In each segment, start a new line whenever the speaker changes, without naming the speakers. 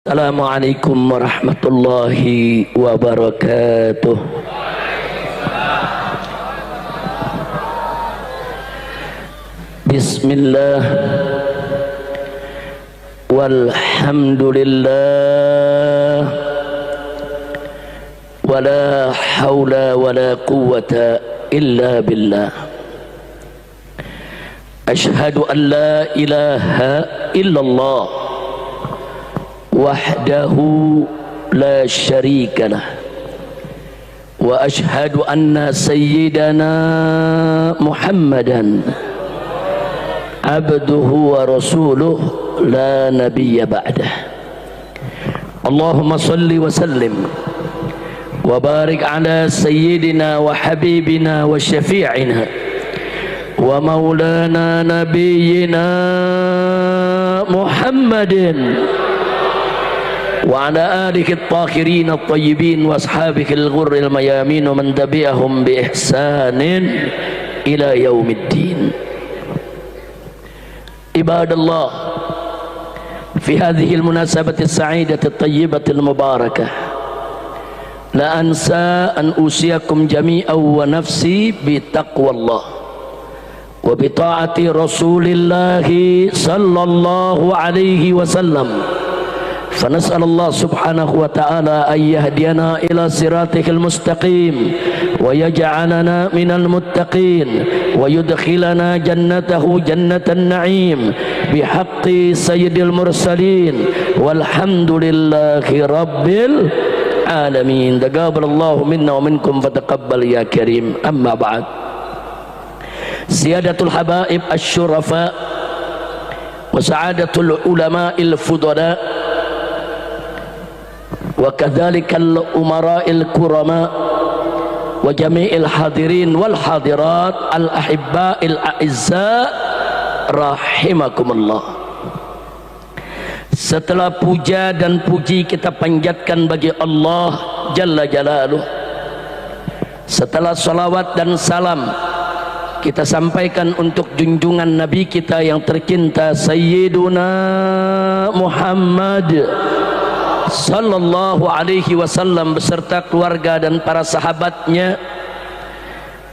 Assalamualaikum warahmatullahi wabarakatuh. Bismillah walhamdulillah wala hawla wala quwwata illa billah. Ashhadu an la ilaha illallah wahdahu la syarika lah wa ashhadu anna sayyidana Muhammadan abduhu wa rasuluh la nabiyya ba'dah. Allahumma salli wa sallim wa barik ala sayyidina wa habibina wa syafi'ina wa maulana nabiyyina Muhammadin wa ala alihi at-tahirin at-tayyibin wa ashabihi al-ghurri al-mayamin wa man tabi'ahum bi ihsanin ila yaumiddin. Ibadallah, fi hadhihi al-munasabati as-sa'idati at-tayyibati al-mubarakah la ansa an usiyakum jami'an wa nafsi bi taqwallah wa bi ta'ati Rasulillah sallallahu alaihi wasallam. فنسأل الله سبحانه وتعالى أن يهدينا إلى صراطه المستقيم ويجعلنا من المتقين ويدخلنا جنته جنة النعيم بحق سيد المرسلين والحمد لله رب العالمين. تقبل الله منا ومنكم فتقبل يا كريم. أما بعد، سيادة الحبائب الشرفاء وسعادة العلماء الفضلاء وكذلك الأمراء الكرماء وجميع الحاضرين والحاضرات الأحباء الأعزاء rahimakumullah. Setelah puja dan puji kita panjatkan bagi Allah Jalla Jalaluh, setelah salawat dan salam kita sampaikan untuk junjungan Nabi kita yang tercinta Sayyiduna Muhammad sallallahu alaihi wasallam beserta keluarga dan para sahabatnya.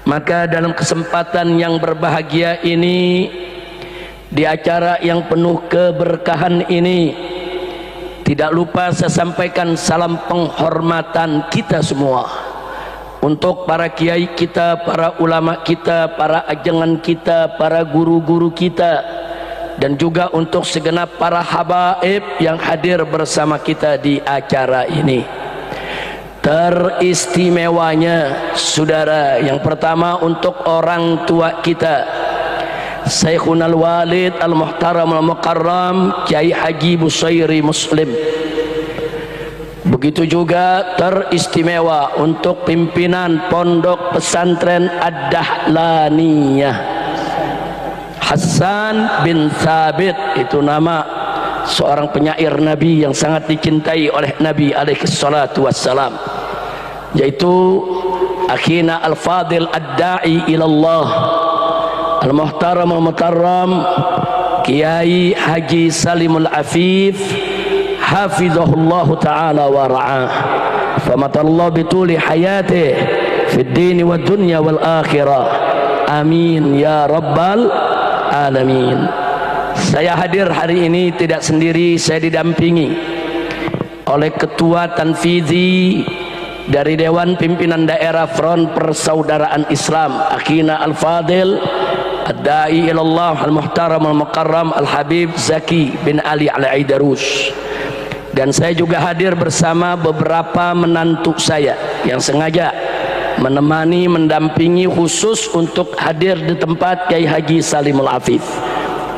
Maka dalam kesempatan yang berbahagia ini, di acara yang penuh keberkahan ini, tidak lupa saya sampaikan salam penghormatan kita semua untuk para kiai kita, para ulama kita, para ajengan kita, para guru-guru kita, dan juga untuk segenap para habaib yang hadir bersama kita di acara ini. Teristimewanya saudara, yang pertama untuk orang tua kita Syekhunal Walid Al-Muhtaram Al-Mukarram Kiai Haji Busairi Muslim. Begitu juga teristimewa untuk pimpinan Pondok Pesantren Ad-Dahlaniyah Hasan bin Thabit, itu nama seorang penyair Nabi yang sangat dicintai oleh Nabi alaihi salatu wassalam, yaitu akhina al-fadil ad-da'i ilallah al-muhtaram al-mukarram Kiai Haji Salimul Afif hafizahullahu ta'ala wa ra'ah, famatallahu bituli hayatih fid dini wad dunya wal akhirah, amin ya rabbal alamin. Saya hadir hari ini tidak sendiri, saya didampingi oleh Ketua Tanfizi dari Dewan Pimpinan Daerah Front Persaudaraan Islam Akhina Al-Fadil Ad-Da'i Ilallah Al-Muhtaram Al-Mukarram Al-Habib Zaki bin Ali Al-Aidarus. Dan saya juga hadir bersama beberapa menantu saya yang sengaja menemani, mendampingi khusus untuk hadir di tempat Kiai Haji Salimul Afif.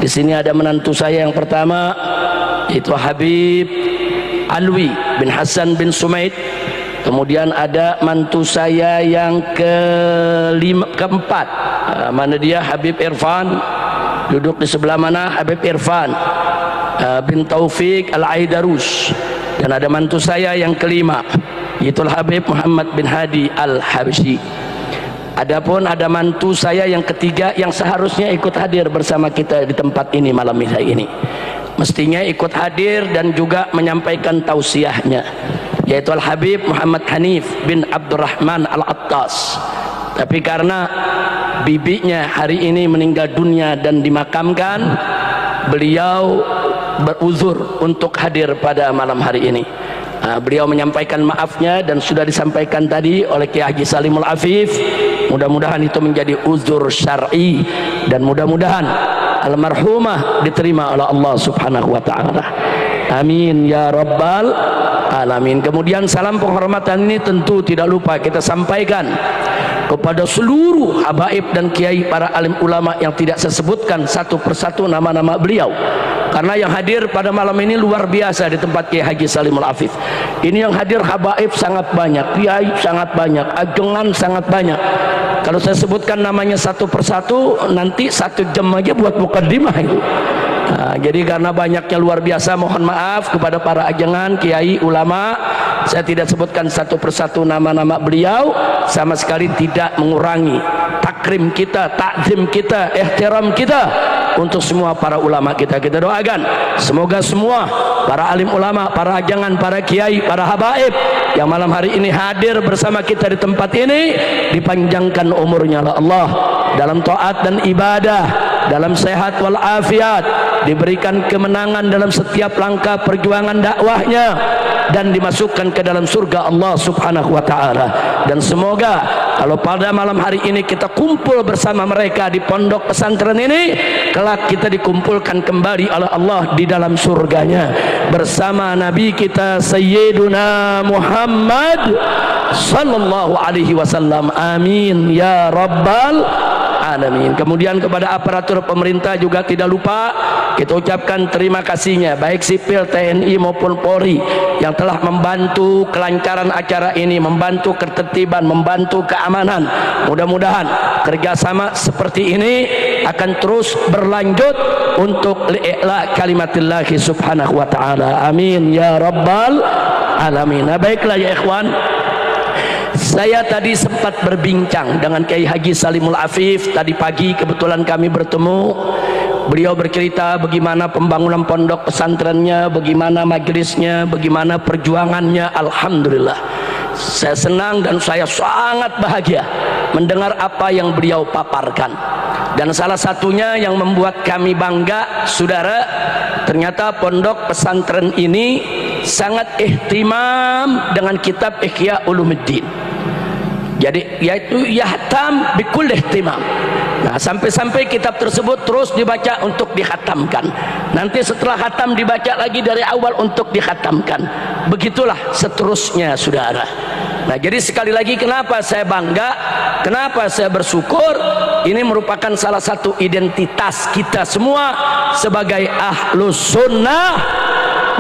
Di sini ada menantu saya yang pertama, yaitu Habib Alwi bin Hasan bin Sumaid. Kemudian ada mantu saya yang keempat, mana dia, Habib Irfan, duduk di sebelah mana, Habib Irfan bin Taufik Al-Aidarus. Dan ada mantu saya yang kelima, yaitu Habib Muhammad bin Hadi Al-Habsyi. Adapun ada mantu saya yang ketiga yang seharusnya ikut hadir bersama kita di tempat ini malam ini, mestinya ikut hadir dan juga menyampaikan tausiahnya, yaitu Al-Habib Muhammad Hanif bin Abdurrahman Al-Attas. Tapi karena bibinya hari ini meninggal dunia dan dimakamkan, beliau beruzur untuk hadir pada malam hari ini. Beliau menyampaikan maafnya dan sudah disampaikan tadi oleh Kiai Haji Salimul Afif. Mudah-mudahan itu menjadi uzur syar'i dan mudah-mudahan almarhumah diterima oleh Allah Subhanahu wa taala. Amin ya rabbal alamin. Kemudian salam penghormatan ini tentu tidak lupa kita sampaikan kepada seluruh habaib dan kiai para alim ulama yang tidak saya sebutkan satu persatu nama-nama beliau, karena yang hadir pada malam ini luar biasa di tempat Kiai Haji Salimul Afif. Ini yang hadir habaib sangat banyak, kiai sangat banyak, agengan sangat banyak. Kalau saya sebutkan namanya satu persatu nanti 1 jam aja buat mukadimah itu. Jadi karena banyaknya luar biasa, mohon maaf kepada para ajengan, kiai, ulama. Saya tidak sebutkan satu persatu nama-nama beliau, sama sekali tidak mengurangi takrim kita, takzim kita, ihtiram kita untuk semua para ulama kita. Kita doakan semoga semua para alim ulama, para ajengan, para kiai, para habaib yang malam hari ini hadir bersama kita di tempat ini dipanjangkan umurnya oleh Allah dalam taat dan ibadah, dalam sehat walafiat, diberikan kemenangan dalam setiap langkah perjuangan dakwahnya, dan dimasukkan ke dalam surga Allah Subhanahu wa taala. Dan semoga kalau pada malam hari ini kita kumpul bersama mereka di pondok pesantren ini, kelak kita dikumpulkan kembali oleh Allah di dalam surganya bersama Nabi kita Sayyiduna Muhammad sallallahu alaihi wasallam. Amin ya rabbal alamin. Kemudian kepada aparatur pemerintah juga tidak lupa kita ucapkan terima kasihnya, baik sipil, TNI maupun Polri yang telah membantu kelancaran acara ini, membantu ketertiban, membantu keamanan. Mudah-mudahan kerjasama seperti ini akan terus berlanjut untuk li'la kalimatillahi subhanahu wa ta'ala. Amin ya rabbal alamin. Nah, baiklah ya ikhwan, saya tadi sempat berbincang dengan Kiai Haji Salimul Afif. Tadi pagi kebetulan kami bertemu. Beliau bercerita bagaimana pembangunan pondok pesantrennya, bagaimana majelisnya, bagaimana perjuangannya. Alhamdulillah, saya senang dan saya sangat bahagia mendengar apa yang beliau paparkan. Dan salah satunya yang membuat kami bangga, saudara, ternyata pondok pesantren ini sangat ihtimam dengan kitab Ihya Ulumuddin. Jadi yaitu yahtam bikul ihtimam. Nah, sampai-sampai kitab tersebut terus dibaca untuk dikhatamkan. Nanti setelah khatam dibaca lagi dari awal untuk dikhatamkan. Begitulah seterusnya, saudara. Nah, jadi sekali lagi kenapa saya bangga, kenapa saya bersyukur, ini merupakan salah satu identitas kita semua sebagai ahlus sunnah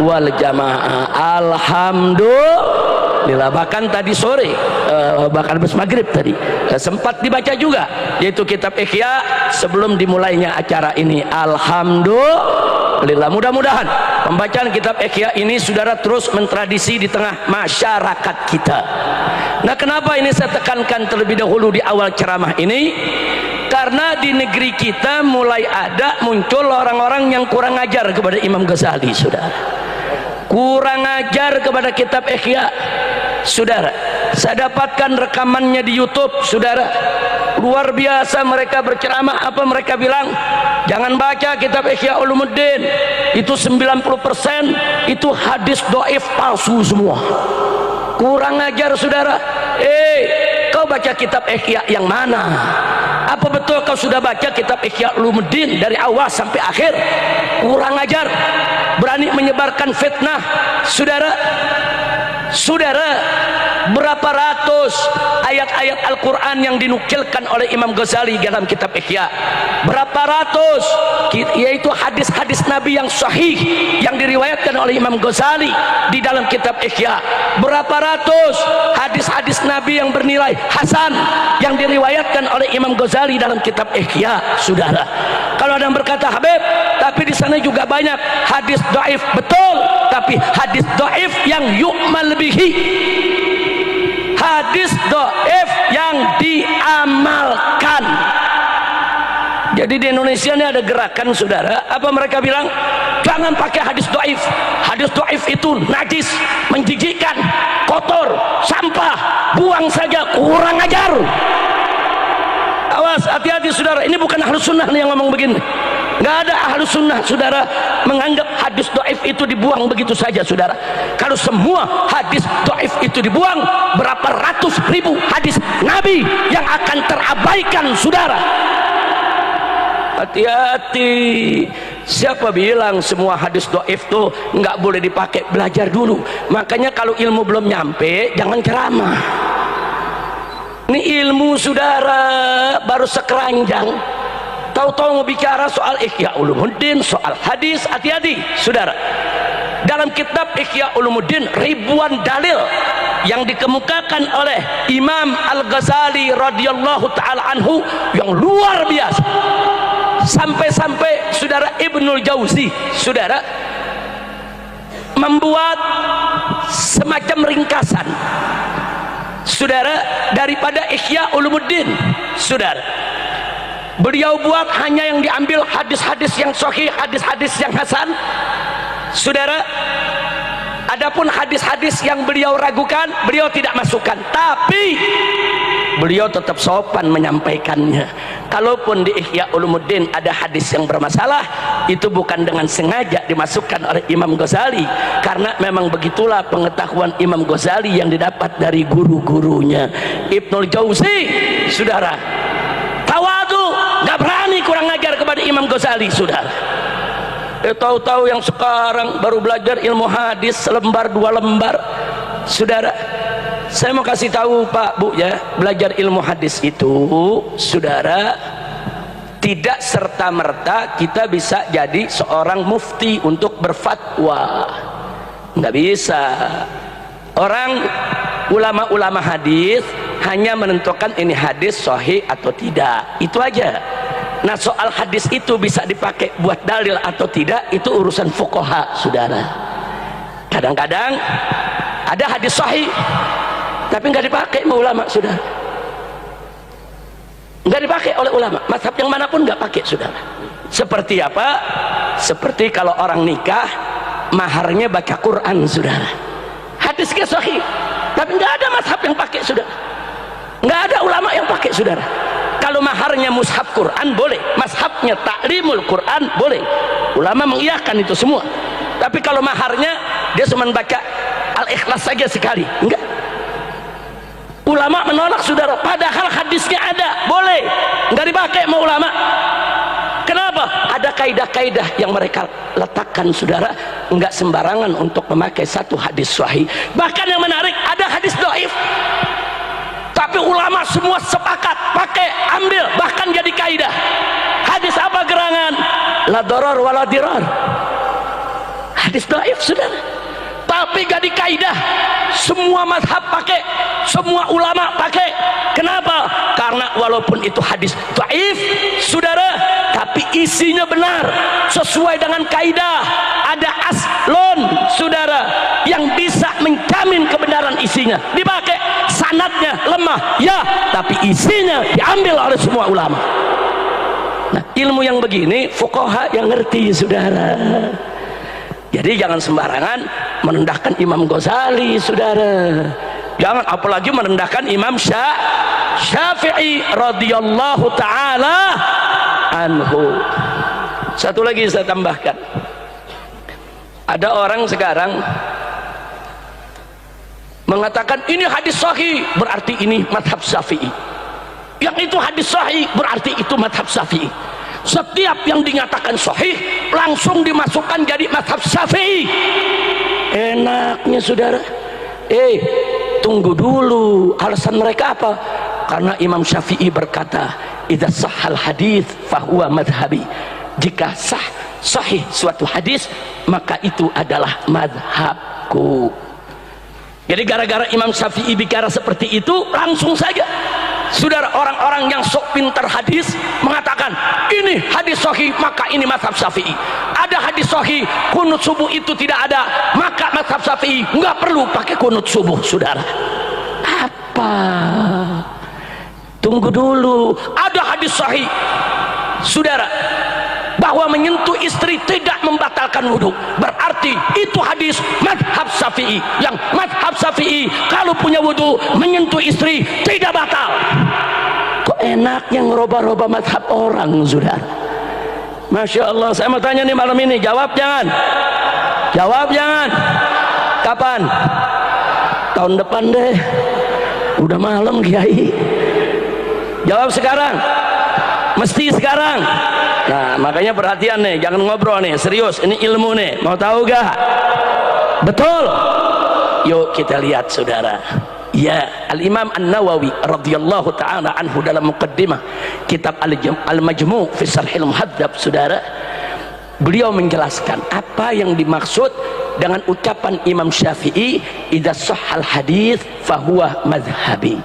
wal jamaah. Alhamdulillah. Bahkan tadi sore, bahkan habis maghrib tadi sempat dibaca juga, yaitu kitab Ihya sebelum dimulainya acara ini. Alhamdulillah. Mudah-mudahan pembacaan kitab Ihya ini saudara terus mentradisi di tengah masyarakat kita. Nah, kenapa ini saya tekankan terlebih dahulu di awal ceramah ini? Karena di negeri kita mulai ada muncul orang-orang yang kurang ajar kepada Imam Ghazali, saudara. Kurang ajar kepada kitab Ihya, saudara. Saya dapatkan rekamannya di YouTube, saudara. Luar biasa mereka berceramah. Apa mereka bilang? Jangan baca kitab Ihya Ulumuddin, itu 90% itu hadis dhaif palsu semua. Kurang ajar, saudara. Kau baca kitab Ihya yang mana? Apa betul kau sudah baca kitab Ihya Ulumuddin dari awal sampai akhir? Kurang ajar, berani menyebarkan fitnah, saudara. Saudara, berapa ratus ayat-ayat Al-Quran yang dinukilkan oleh Imam Ghazali dalam kitab Ihya? Berapa ratus, yaitu hadis-hadis Nabi yang sahih yang diriwayatkan oleh Imam Ghazali di dalam kitab Ihya? Berapa ratus hadis-hadis Nabi yang bernilai hasan yang diriwayatkan oleh Imam Ghazali dalam kitab Ihya, saudara? Kalau ada yang berkata, Habib, tapi di sana juga banyak hadis dhaif. Betul, tapi hadis dhaif yang yu'mal bihi, hadis dhaif yang diamalkan, Jadi di Indonesia ini ada gerakan, saudara, apa mereka bilang? Jangan pakai hadis dhaif. Hadis dhaif itu najis, menjijikkan, kotor, sampah, buang saja, kurang ajar. Awas, hati-hati saudara, ini bukan ahlus sunnah yang ngomong begini. Nggak ada ahlus sunnah, saudara, menganggap hadis dhaif itu dibuang begitu saja, saudara. Kalau semua hadis dhaif itu dibuang, berapa ratus ribu hadis Nabi yang akan terabaikan, saudara. Hati-hati. Siapa bilang semua hadis dhaif tuh nggak boleh dipakai? Belajar dulu. Makanya kalau ilmu belum nyampe, jangan ceramah. Ini ilmu, saudara, baru sekeranjang. Tahu-tahu mau bicara soal Ihya Ulumuddin, soal hadis. Hati-hati, saudara. Dalam kitab Ihya Ulumuddin, ribuan dalil yang dikemukakan oleh Imam Al-Ghazali radhiyallahu taala anhu yang luar biasa. Sampai-sampai saudara Ibnul Jauzi, saudara, membuat semacam ringkasan, saudara, daripada Ihya Ulumuddin, saudara. Beliau buat hanya yang diambil hadis-hadis yang sahih, hadis-hadis yang hasan, saudara. Adapun hadis-hadis yang beliau ragukan, beliau tidak masukkan, tapi beliau tetap sopan menyampaikannya. Kalaupun di Ihya Ulumuddin ada hadis yang bermasalah, itu bukan dengan sengaja dimasukkan oleh Imam Ghazali, karena memang begitulah pengetahuan Imam Ghazali yang didapat dari guru-gurunya. Ibnul Jauzi, saudara, tawadu, nggak berani kurang ajar kepada Imam Ghazali, saudara. Tahu-tahu yang sekarang baru belajar ilmu hadis selembar dua lembar, saudara. Saya mau kasih tahu Pak Bu ya, belajar ilmu hadis itu, saudara, tidak serta-merta kita bisa jadi seorang mufti untuk berfatwa. Nggak bisa. Orang ulama-ulama hadis hanya menentukan ini hadis sahih atau tidak, itu aja. Nah, soal hadis itu bisa dipakai buat dalil atau tidak, itu urusan fuqaha, saudara. Kadang-kadang ada hadis sahih tapi nggak dipakai sama ulama, saudara. Nggak dipakai oleh ulama, mazhab yang manapun nggak pakai, saudara. Seperti apa? Seperti kalau orang nikah, maharnya baca Quran, saudara. Hadisnya sahih, tapi nggak ada mazhab yang pakai, saudara. Nggak ada ulama yang pakai, saudara. Kalau maharnya mushaf Quran boleh, mazhabnya ta'limul Quran boleh, ulama mengiyakan itu semua. Tapi kalau maharnya dia cuma baca Al-Ikhlas saja sekali, enggak. Ulama menolak, saudara, padahal hadisnya ada, boleh, enggak dipakai sama ulama. Kenapa? Ada kaidah-kaidah yang mereka letakkan, saudara, enggak sembarangan untuk memakai satu hadis sahih. Bahkan yang menarik, ada hadis dhaif, tapi ulama semua sepakat pakai, ambil, bahkan jadi kaidah. Hadis apa gerangan? La darar wa la dirar. Hadis dhaif, saudara, tapi jadi kaidah. Semua mazhab pakai, semua ulama pakai. Kenapa? Karena walaupun itu hadis dhaif, saudara, tapi isinya benar, sesuai dengan kaidah. Ada aslon, saudara, yang bisa menjamin kebenaran isinya, dipakai. Sanadnya lemah, ya, tapi isinya diambil oleh semua ulama. Nah, ilmu yang begini fuqaha yang ngerti, saudara. Jadi jangan sembarangan merendahkan Imam Ghazali, saudara. Jangan, apalagi merendahkan Imam Syafi'i radhiyallahu taala anhu. Satu lagi saya tambahkan. Ada orang sekarang mengatakan ini hadis sahih, berarti ini mazhab Syafi'i. Yang itu hadis sahih, berarti itu mazhab Syafi'i. Setiap yang dinyatakan sahih langsung dimasukkan jadi mazhab Syafi'i. Enaknya, saudara. Tunggu dulu, alasan mereka apa? Karena Imam Syafi'i berkata, idza sahhal hadits fahuwa madhhabi. Jika sahih suatu hadis, maka itu adalah madhabku. Jadi gara-gara Imam Syafi'i bicara seperti itu, langsung saja, saudara, orang-orang yang sok pintar hadis mengatakan ini hadis sahih, maka ini mazhab Syafi'i. Ada hadis sahih kunut subuh itu tidak ada, maka mazhab Syafi'i nggak perlu pakai kunut subuh, saudara. Apa? Tunggu dulu, ada hadis sahih saudara, bahwa menyentuh istri tidak membatalkan wudhu. Berarti itu hadis mazhab Syafi'i, yang mazhab Syafi'i kalau punya wudhu menyentuh istri tidak batal. Kok enaknya ngeroba-roba mazhab orang, saudara? Masya Allah. Saya mau tanya nih malam ini, jawab jangan, jawab jangan. Kapan? Tahun depan deh, udah malam Kiai. Jawab sekarang, mesti sekarang. Nah makanya perhatian nih, jangan ngobrol nih, serius, ini ilmu nih. Mau tahu gak? Betul? Yuk kita lihat saudara. Ya, Al-Imam An-Nawawi radhiyallahu ta'ala anhu dalam muqaddimah kitab Al-Majmu' fi Sharhil Muhadzab, saudara, beliau menjelaskan apa yang dimaksud dengan ucapan Imam Syafi'i, idza sahhal hadits fahuwa madhhabi.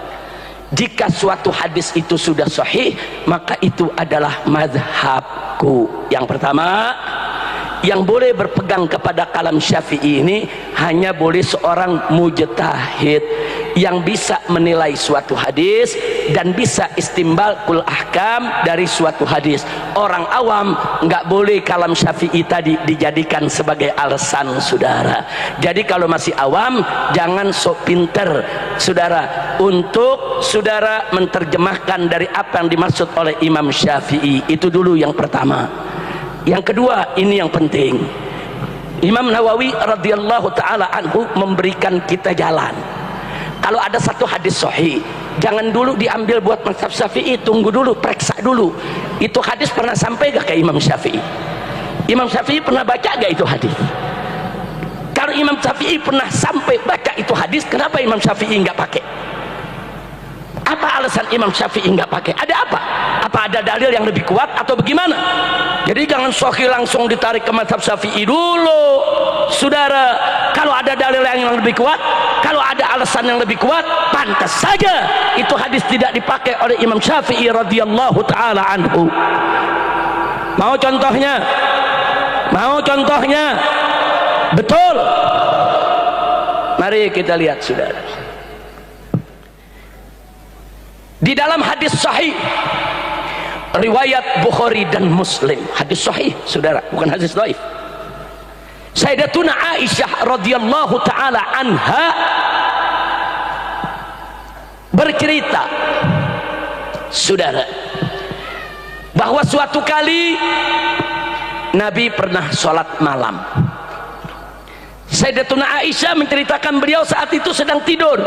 Jika suatu hadis itu sudah sahih, maka itu adalah mazhabku. Yang pertama, yang boleh berpegang kepada kalam Syafi'i ini hanya boleh seorang mujtahid yang bisa menilai suatu hadis dan bisa istimbal ahkam dari suatu hadis. Orang awam nggak boleh kalam Syafi'i tadi dijadikan sebagai alasan, saudara. Jadi kalau masih awam, jangan sok pinter, saudara, untuk saudara menerjemahkan dari apa yang dimaksud oleh Imam Syafi'i. Itu dulu yang pertama. Yang kedua, ini yang penting, Imam Nawawi radhiyallahu ta'ala anhu memberikan kita jalan. Kalau ada satu hadis sahih, jangan dulu diambil buat mazhab Syafi'i, tunggu dulu, periksa dulu itu hadis pernah sampai gak ke Imam Syafi'i. Imam Syafi'i pernah baca gak itu hadis? Kalau Imam Syafi'i pernah sampai baca itu hadis, kenapa Imam Syafi'i nggak pakai? Apa alasan Imam Syafi'i nggak pakai? Ada apa? Apa ada dalil yang lebih kuat atau bagaimana? Jadi jangan sahih langsung ditarik ke mazhab Syafi'i dulu, saudara. Kalau ada dalil yang lebih kuat, kalau ada alasan yang lebih kuat, pantas saja itu hadis tidak dipakai oleh Imam Syafi'i radhiyallahu ta'ala anhu. Mau contohnya? Mau contohnya? Betul. Mari kita lihat, saudara. Di dalam hadis sahih riwayat Bukhari dan Muslim, hadis sahih, saudara, bukan hadis dhaif. Sayyidatuna Aisyah radhiyallahu taala anha bercerita, saudara, bahwa suatu kali Nabi pernah sholat malam. Sayyidatuna Aisyah menceritakan beliau saat itu sedang tidur,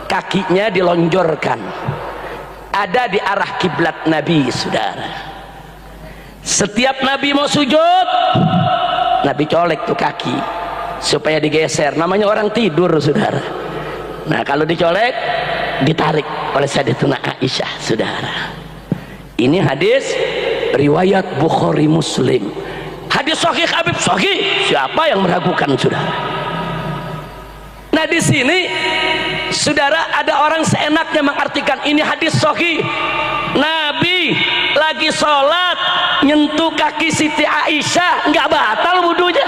kakinya dilonjorkan, ada di arah kiblat Nabi, saudara. Setiap Nabi mau sujud, Nabi colek tuh kaki supaya digeser, namanya orang tidur, saudara. Nah kalau dicolek, ditarik oleh Sayyidatuna Aisyah, saudara. Ini hadis riwayat Bukhari Muslim, hadis sahih, Habib sahih, siapa yang meragukan, saudara? Nah di sini, saudara, ada orang seenaknya mengartikan ini hadis sahih. Nabi lagi sholat nyentuh kaki Siti Aisyah, nggak batal wudunya.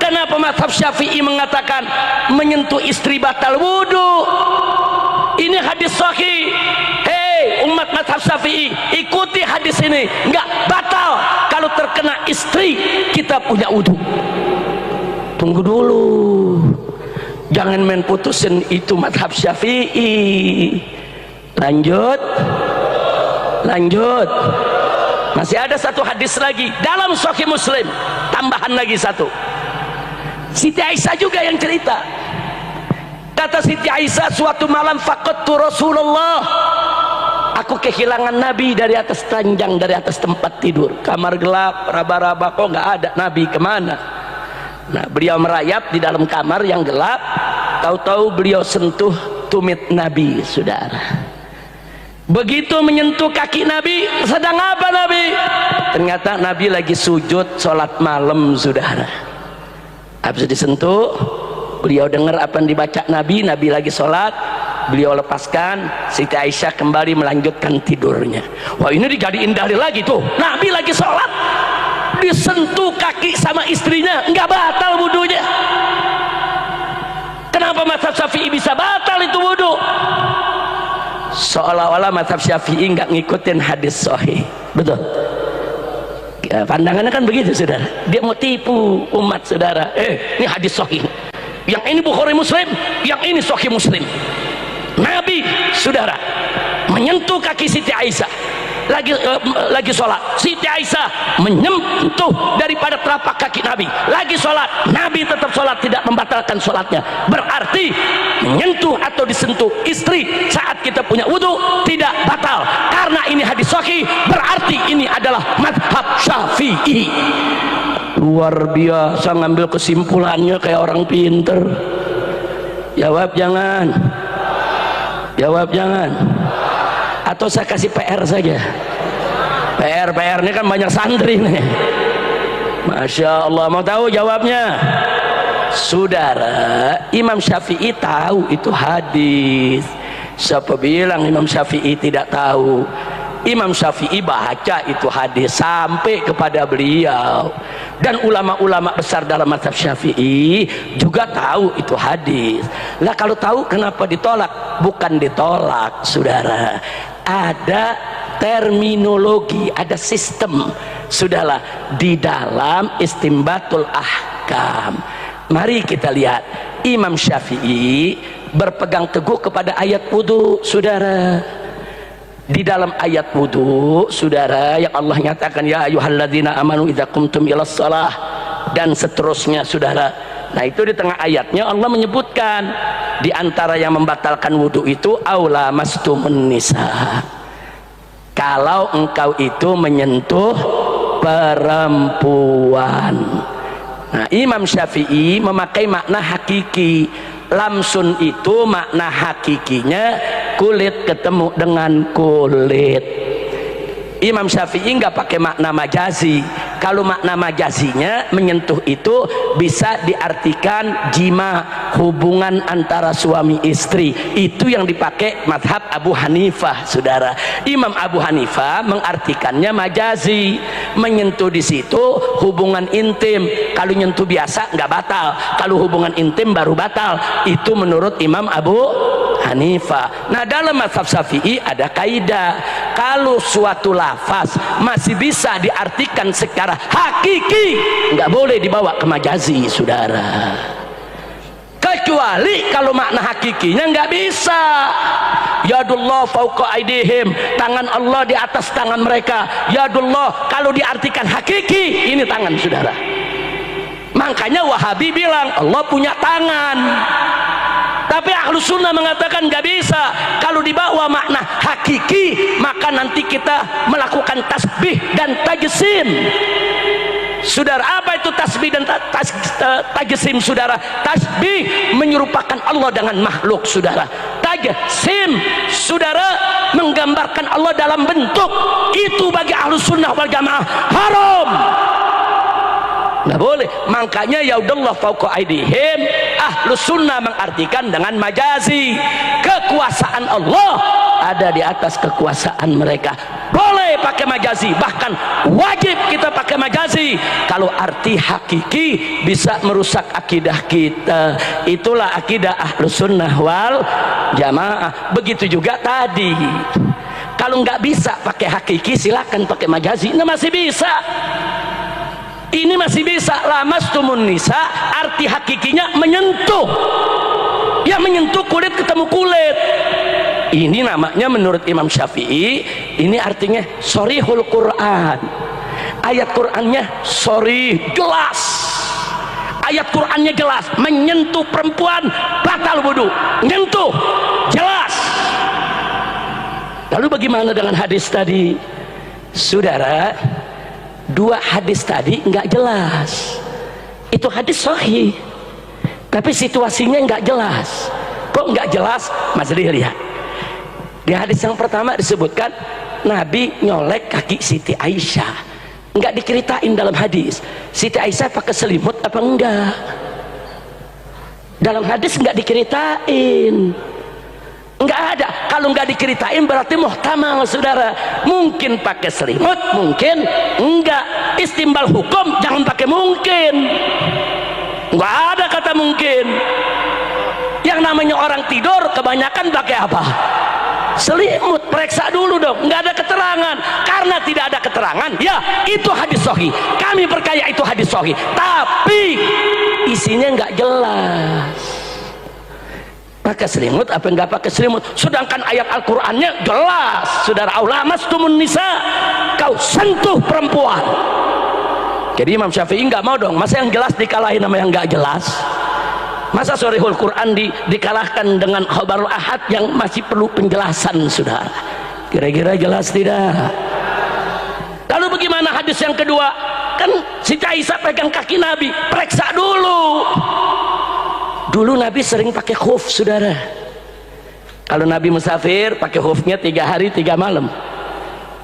Kenapa mazhab Syafi'i mengatakan menyentuh istri batal wudu? Ini hadis sahih. Hei umat mazhab Syafi'i, ikuti hadis ini, nggak batal kalau terkena istri kita punya wudu. Tunggu dulu, jangan main putusin itu mazhab Syafi'i. Lanjut, lanjut. Masih ada satu hadis lagi dalam Sahih Muslim, tambahan lagi satu. Siti Aisyah juga yang cerita. Kata Siti Aisyah, suatu malam faqadtu Rasulullah, aku kehilangan Nabi dari atas ranjang, dari atas tempat tidur. Kamar gelap, raba-raba, kok nggak ada Nabi, kemana? Nah beliau merayap di dalam kamar yang gelap, tahu-tahu beliau sentuh tumit Nabi, saudara. Begitu menyentuh kaki Nabi, sedang apa Nabi? Ternyata Nabi lagi sujud sholat malam, saudara. Habis disentuh, beliau dengar apa yang dibaca Nabi, Nabi lagi sholat, beliau lepaskan, Siti Aisyah kembali melanjutkan tidurnya. Wah ini dijadiin dalil lagi tuh, Nabi lagi sholat disentuh kaki sama istrinya, nggak batal wudunya. Kenapa mazhab Syafi'i bisa batal itu wudu? seolah-olah mazhab Syafi'i nggak ngikutin hadis sahih. Betul ya, pandangannya kan begitu saudara. Dia mau tipu umat saudara. Ini hadis sahih, yang ini Bukhari Muslim, yang ini Sahih Muslim. Nabi saudara menyentuh kaki Siti Aisyah lagi sholat, Siti Aisyah menyentuh daripada telapak kaki Nabi, lagi sholat, Nabi tetap sholat, tidak membatalkan sholatnya. Berarti menyentuh atau disentuh istri saat kita punya wudhu tidak batal, karena ini hadis sahih. Berarti ini adalah mazhab Syafi'i. Luar biasa ngambil kesimpulannya kayak orang pinter. Jawab jangan, jawab jangan. Atau saya kasih PR saja. PR ini kan banyak santri nih. Masya Allah, mau tahu jawabnya? Saudara, Imam Syafi'i tahu itu hadis. Siapa bilang Imam Syafi'i tidak tahu? Imam Syafi'i baca itu hadis sampai kepada beliau, dan ulama-ulama besar dalam mazhab Syafi'i juga tahu itu hadis. Lah kalau tahu kenapa ditolak? Bukan ditolak saudara, ada terminologi, ada sistem sudahlah di dalam istimbatul ahkam. Mari kita lihat, Imam Syafi'i berpegang teguh kepada ayat wudu saudara. Di dalam ayat wudu saudara, yang Allah nyatakan ya ayyuhalladzina amanu idza qumtum ilas shalah, dan seterusnya saudara. Nah itu di tengah ayatnya Allah menyebutkan di antara yang membatalkan wudu itu aula mastumun nisa, kalau engkau itu menyentuh perempuan. Nah Imam Syafi'i memakai makna hakiki. Lamsun itu makna hakikinya kulit ketemu dengan kulit. Imam Syafi'i nggak pakai makna majazi. Kalau makna majazinya menyentuh itu bisa diartikan jima, hubungan antara suami istri. Itu yang dipakai mazhab Abu Hanifah saudara. Imam Abu Hanifah mengartikannya majazi, menyentuh di situ hubungan intim. Kalau nyentuh biasa nggak batal, kalau hubungan intim baru batal. Itu menurut Imam Abu Hanifah. Nah dalam mazhab Syafi'i ada kaidah, kalau suatu lafaz masih bisa diartikan secara hakiki, nggak boleh dibawa ke majazi saudara, kecuali kalau makna hakikinya nggak bisa. Yadullah fauqa aidihim, tangan Allah di atas tangan mereka. Yadullah kalau diartikan hakiki, ini tangan saudara. Makanya Wahabi bilang Allah punya tangan, tapi Ahlus Sunnah mengatakan nggak bisa. Kalau dibawa makna hakiki, maka nanti kita melakukan tasbih dan tajsim. Saudara, apa itu tasbih dan tajsim saudara? Tasbih menyerupakan Allah dengan makhluk saudara. Tajsim saudara menggambarkan Allah dalam bentuk. Itu bagi Ahlus Sunnah wal Jamaah haram, nggak boleh. Makanya yaudallah fauqa aidihim, Ahlus Sunnah mengartikan dengan majazi. Kekuasaan Allah ada di atas kekuasaan mereka. Boleh pakai majazi, bahkan wajib kita pakai majazi. Kalau arti hakiki bisa merusak akidah kita. Itulah akidah Ahlus Sunnah wal Jamaah. Begitu juga tadi, kalau nggak bisa pakai hakiki silakan pakai majazi. Nah masih bisa, ini masih bisa. Lamastumun nisa arti hakikinya menyentuh, ya menyentuh kulit ketemu kulit. Ini namanya menurut Imam Syafi'i, ini artinya sorihul Quran. Ayat Qurannya sorih, jelas. Ayat Qurannya jelas, menyentuh perempuan batal wudu, menyentuh jelas. Lalu bagaimana dengan hadis tadi saudara? Dua hadis tadi nggak jelas. Itu hadis sahih, tapi situasinya nggak jelas. Kok nggak jelas? Mas lihat di hadis yang pertama disebutkan Nabi nyolek kaki Siti Aisyah, nggak diceritain dalam hadis Siti Aisyah pakai selimut apa enggak. Dalam hadis nggak diceritain, nggak ada. Kalau nggak diceritain berarti muhtamal saudara, mungkin pakai selimut, mungkin enggak. Istimbal hukum jangan pakai mungkin, nggak ada kata mungkin. Yang yang namanya orang tidur kebanyakan pakai apa? Selimut. Periksa dulu dong, nggak ada keterangan. Karena tidak ada keterangan, ya itu hadis sahih, kami percaya itu hadis sahih, tapi isinya nggak jelas. Pakai selimut apa nggak pakai selimut? Sedangkan ayat Al-Qur'annya jelas, saudara. Aula mastumun nisa, kau sentuh perempuan. Jadi Imam Syafi'i nggak mau dong, masa yang jelas dikalahin sama yang nggak jelas? Masa Sharihul Quran dikalahkan dengan khabarul ahad yang masih perlu penjelasan, saudara? Kira-kira jelas tidak? Lalu bagaimana hadis yang kedua? Kan Siti Aisyah pegang kaki Nabi, periksa dulu. Dulu Nabi sering pakai khuf, saudara. Kalau Nabi musafir pakai khufnya 3 hari 3 malam.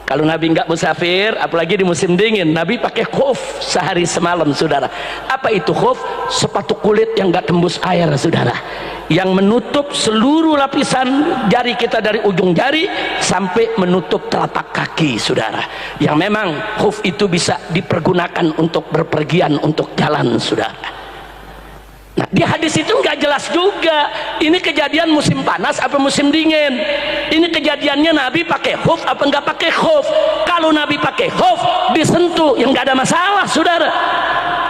Kalau Nabi nggak musafir, apalagi di musim dingin, Nabi pakai khuf sehari semalam, saudara. Apa itu khuf? Sepatu kulit yang nggak tembus air, saudara, yang menutup seluruh lapisan jari kita dari ujung jari sampai menutup telapak kaki, saudara. Yang memang khuf itu bisa dipergunakan untuk berpergian, untuk jalan, saudara. Nah, di hadis itu nggak jelas juga ini kejadian musim panas apa musim dingin. Ini kejadiannya Nabi pakai khuf apa nggak pakai khuf. Kalau Nabi pakai khuf disentuh yang nggak ada masalah, saudara.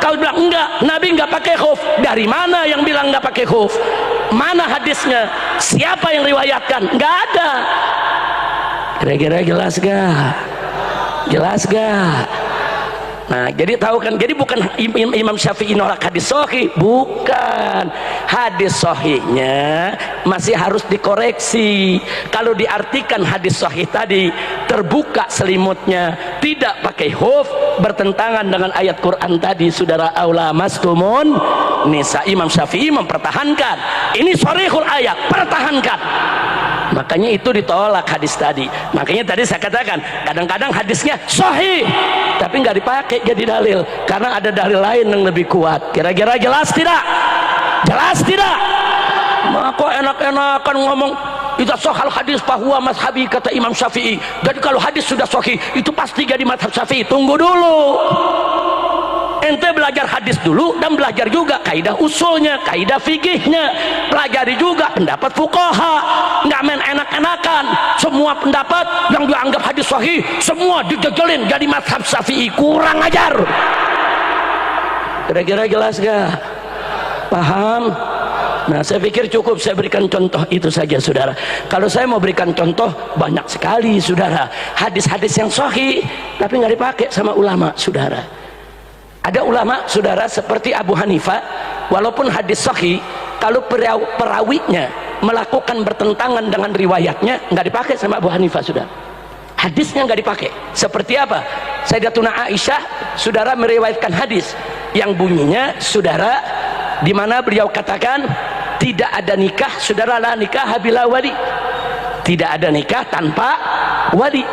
Kalau bilang enggak, Nabi nggak pakai khuf, dari mana yang bilang nggak pakai khuf? Mana hadisnya? Siapa yang riwayatkan? Nggak ada. Kira-kira jelas gak? Jelas gak? Nah, jadi tahu kan, jadi bukan Imam Syafi'i nolak hadis sahih, bukan. Hadis sahihnya masih harus dikoreksi. Kalau diartikan hadis sahih tadi terbuka selimutnya, tidak pakai khuf, bertentangan dengan ayat Quran tadi, saudara. Aula mastumun nisa. Imam Syafi'i mempertahankan ini sharihul ayat, pertahankan. Makanya itu ditolak hadis tadi. Makanya tadi saya katakan kadang-kadang hadisnya sahih tapi nggak dipakai jadi dalil karena ada dalil lain yang lebih kuat. Kira-kira jelas tidak? Jelas tidak? Maka enak-enakan ngomong idza sahal hadis fahuwa mazhabi, kata Imam Syafi'i. Jadi kalau hadis sudah sahih itu pasti jadi mazhab Syafi'i. Tunggu dulu, ente belajar hadis dulu dan belajar juga kaidah usulnya, kaidah fikihnya, pelajari juga pendapat fuqaha. Nggak main enak-enakan semua pendapat yang dianggap hadis sahih semua dijejelin jadi mazhab Syafi'i. Kurang ajar. Kira-kira jelas gak? Paham? Nah, saya pikir cukup saya berikan contoh itu saja, saudara. Kalau saya mau berikan contoh banyak sekali, saudara, hadis-hadis yang sahih tapi nggak dipakai sama ulama, saudara. Ada ulama, saudara, seperti Abu Hanifah, walaupun hadis sahih, kalau perawinya melakukan bertentangan dengan riwayatnya, nggak dipakai sama Abu Hanifah, saudara. Hadisnya nggak dipakai. Seperti apa? Sayyidatuna Aisyah, saudara, meriwayatkan hadis yang bunyinya, saudara, di mana beliau katakan tidak ada nikah, saudara, la nikah bila wali. Tidak ada nikah tanpa wali.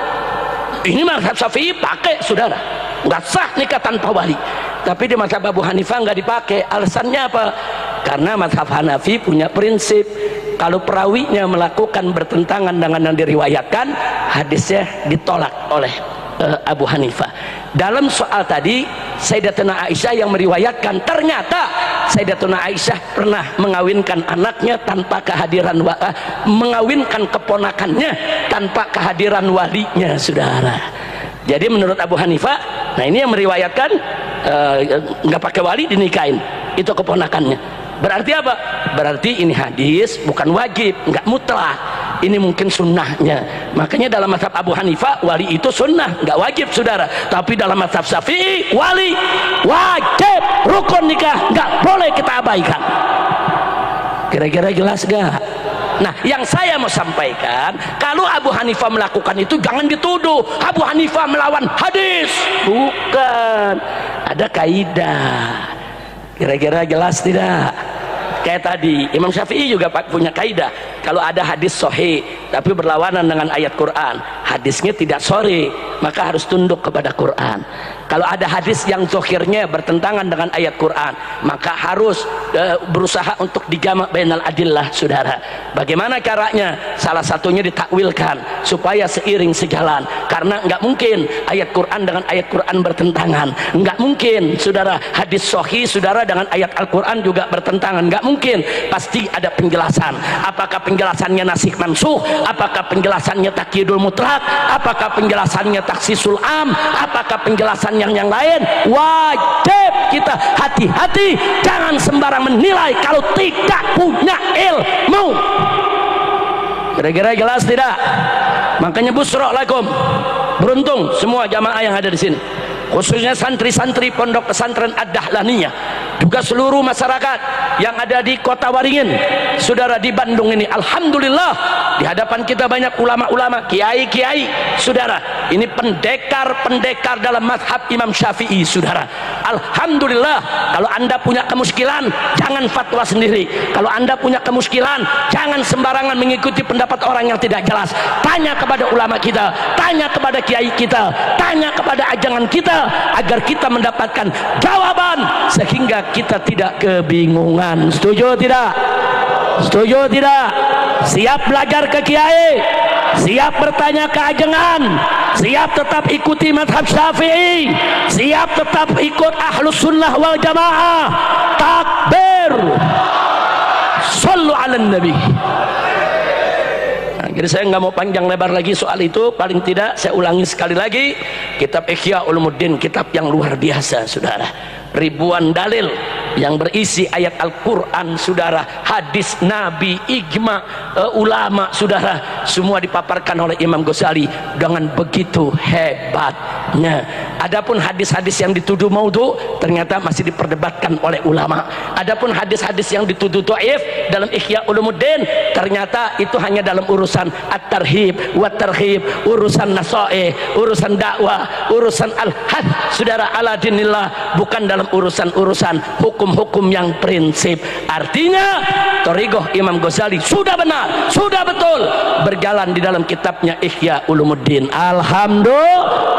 Ini mazhab Syafi'i pakai, saudara. Nggak sah nikah tanpa wali. Tapi di mazhab Abu Hanifah nggak dipakai. Alasannya apa? Karena mazhab Hanafi punya prinsip kalau perawinya melakukan bertentangan dengan yang diriwayatkan, hadisnya ditolak oleh Abu Hanifah. Dalam soal tadi Sayyidatuna Aisyah yang meriwayatkan, ternyata Sayyidatuna Aisyah pernah mengawinkan anaknya tanpa kehadiran mengawinkan keponakannya tanpa kehadiran walinya, saudara. Jadi menurut Abu Hanifah, nah ini yang meriwayatkan nggak pakai wali dinikahin, itu keponakannya. Berarti apa? Berarti ini hadis bukan wajib, nggak mutlak. Ini mungkin sunnahnya. Makanya dalam mazhab Abu Hanifah wali itu sunnah, nggak wajib, saudara. Tapi dalam mazhab Syafi'i wali wajib, rukun nikah, nggak boleh kita abaikan. Kira-kira jelas gak? Nah, yang saya mau sampaikan, kalau Abu Hanifah melakukan itu jangan dituduh Abu Hanifah melawan hadis. Bukan, ada kaidah. Kira-kira jelas tidak? Kayak tadi Imam Syafi'i juga punya kaidah. Kalau ada hadis sahih tapi berlawanan dengan ayat Quran, hadisnya tidak sahih, maka harus tunduk kepada Quran. Kalau ada hadis yang zahirnya bertentangan dengan ayat Quran, maka harus berusaha untuk dijamak bainal adillah, saudara. Bagaimana caranya? Salah satunya ditakwilkan supaya seiring sejalan, karena nggak mungkin ayat Quran dengan ayat Quran bertentangan, nggak mungkin saudara hadis sahih saudara dengan ayat Al-Quran juga bertentangan, nggak mungkin. Pasti ada penjelasan. Apakah penjelasannya nasikh mansukh, apakah penjelasannya takyidul mutlak, apakah penjelasannya taksisul am, apakah penjelasan yang lain. Wajib kita hati-hati, jangan sembarang menilai kalau tidak punya ilmu. Kira-kira jelas tidak? Makanya busra lakum, beruntung semua jamaah yang ada di sini, khususnya santri-santri pondok pesantren Ad-Dahlaniyah, juga seluruh masyarakat yang ada di kota Waringin, saudara, di Bandung ini. Alhamdulillah, di hadapan kita banyak ulama-ulama, kiai-kiai, saudara. Ini pendekar-pendekar dalam mazhab Imam Syafi'i, saudara. Alhamdulillah. Kalau anda punya kemuskilan, jangan fatwa sendiri. Kalau anda punya kemuskilan, jangan sembarangan mengikuti pendapat orang yang tidak jelas. Tanya kepada ulama kita, tanya kepada kiai kita, tanya kepada ajangan kita, agar kita mendapatkan jawaban sehingga kita tidak kebingungan. Setuju tidak? Setuju tidak? Siap belajar ke kiai, siap bertanya ke ajengan, siap tetap ikuti mazhab Syafi'i, siap tetap ikut Ahlus Sunnah wal Jamaah. Takbir, sallu ala nabi. Jadi saya nggak mau panjang lebar lagi soal itu. Paling tidak saya ulangi sekali lagi, kitab Ihya Ulumuddin, kitab yang luar biasa, saudara. Ribuan dalil yang berisi ayat Al-Quran, saudara, hadis Nabi, ijma ulama, saudara, semua dipaparkan oleh Imam Ghazali dengan begitu hebatnya. Adapun hadis-hadis yang dituduh maudhu ternyata masih diperdebatkan oleh ulama. Adapun hadis-hadis yang dituduh dhaif dalam Ihya Ulumuddin ternyata itu hanya dalam urusan at-tarhib wa tarhib, urusan nasaih, urusan dakwah, urusan al-had, saudara, ala dinillah, bukan dalam urusan-urusan hukum-hukum yang prinsip. Artinya thariqah Imam Ghazali sudah benar, sudah betul berjalan di dalam kitabnya Ihya Ulumuddin. Alhamdulillah.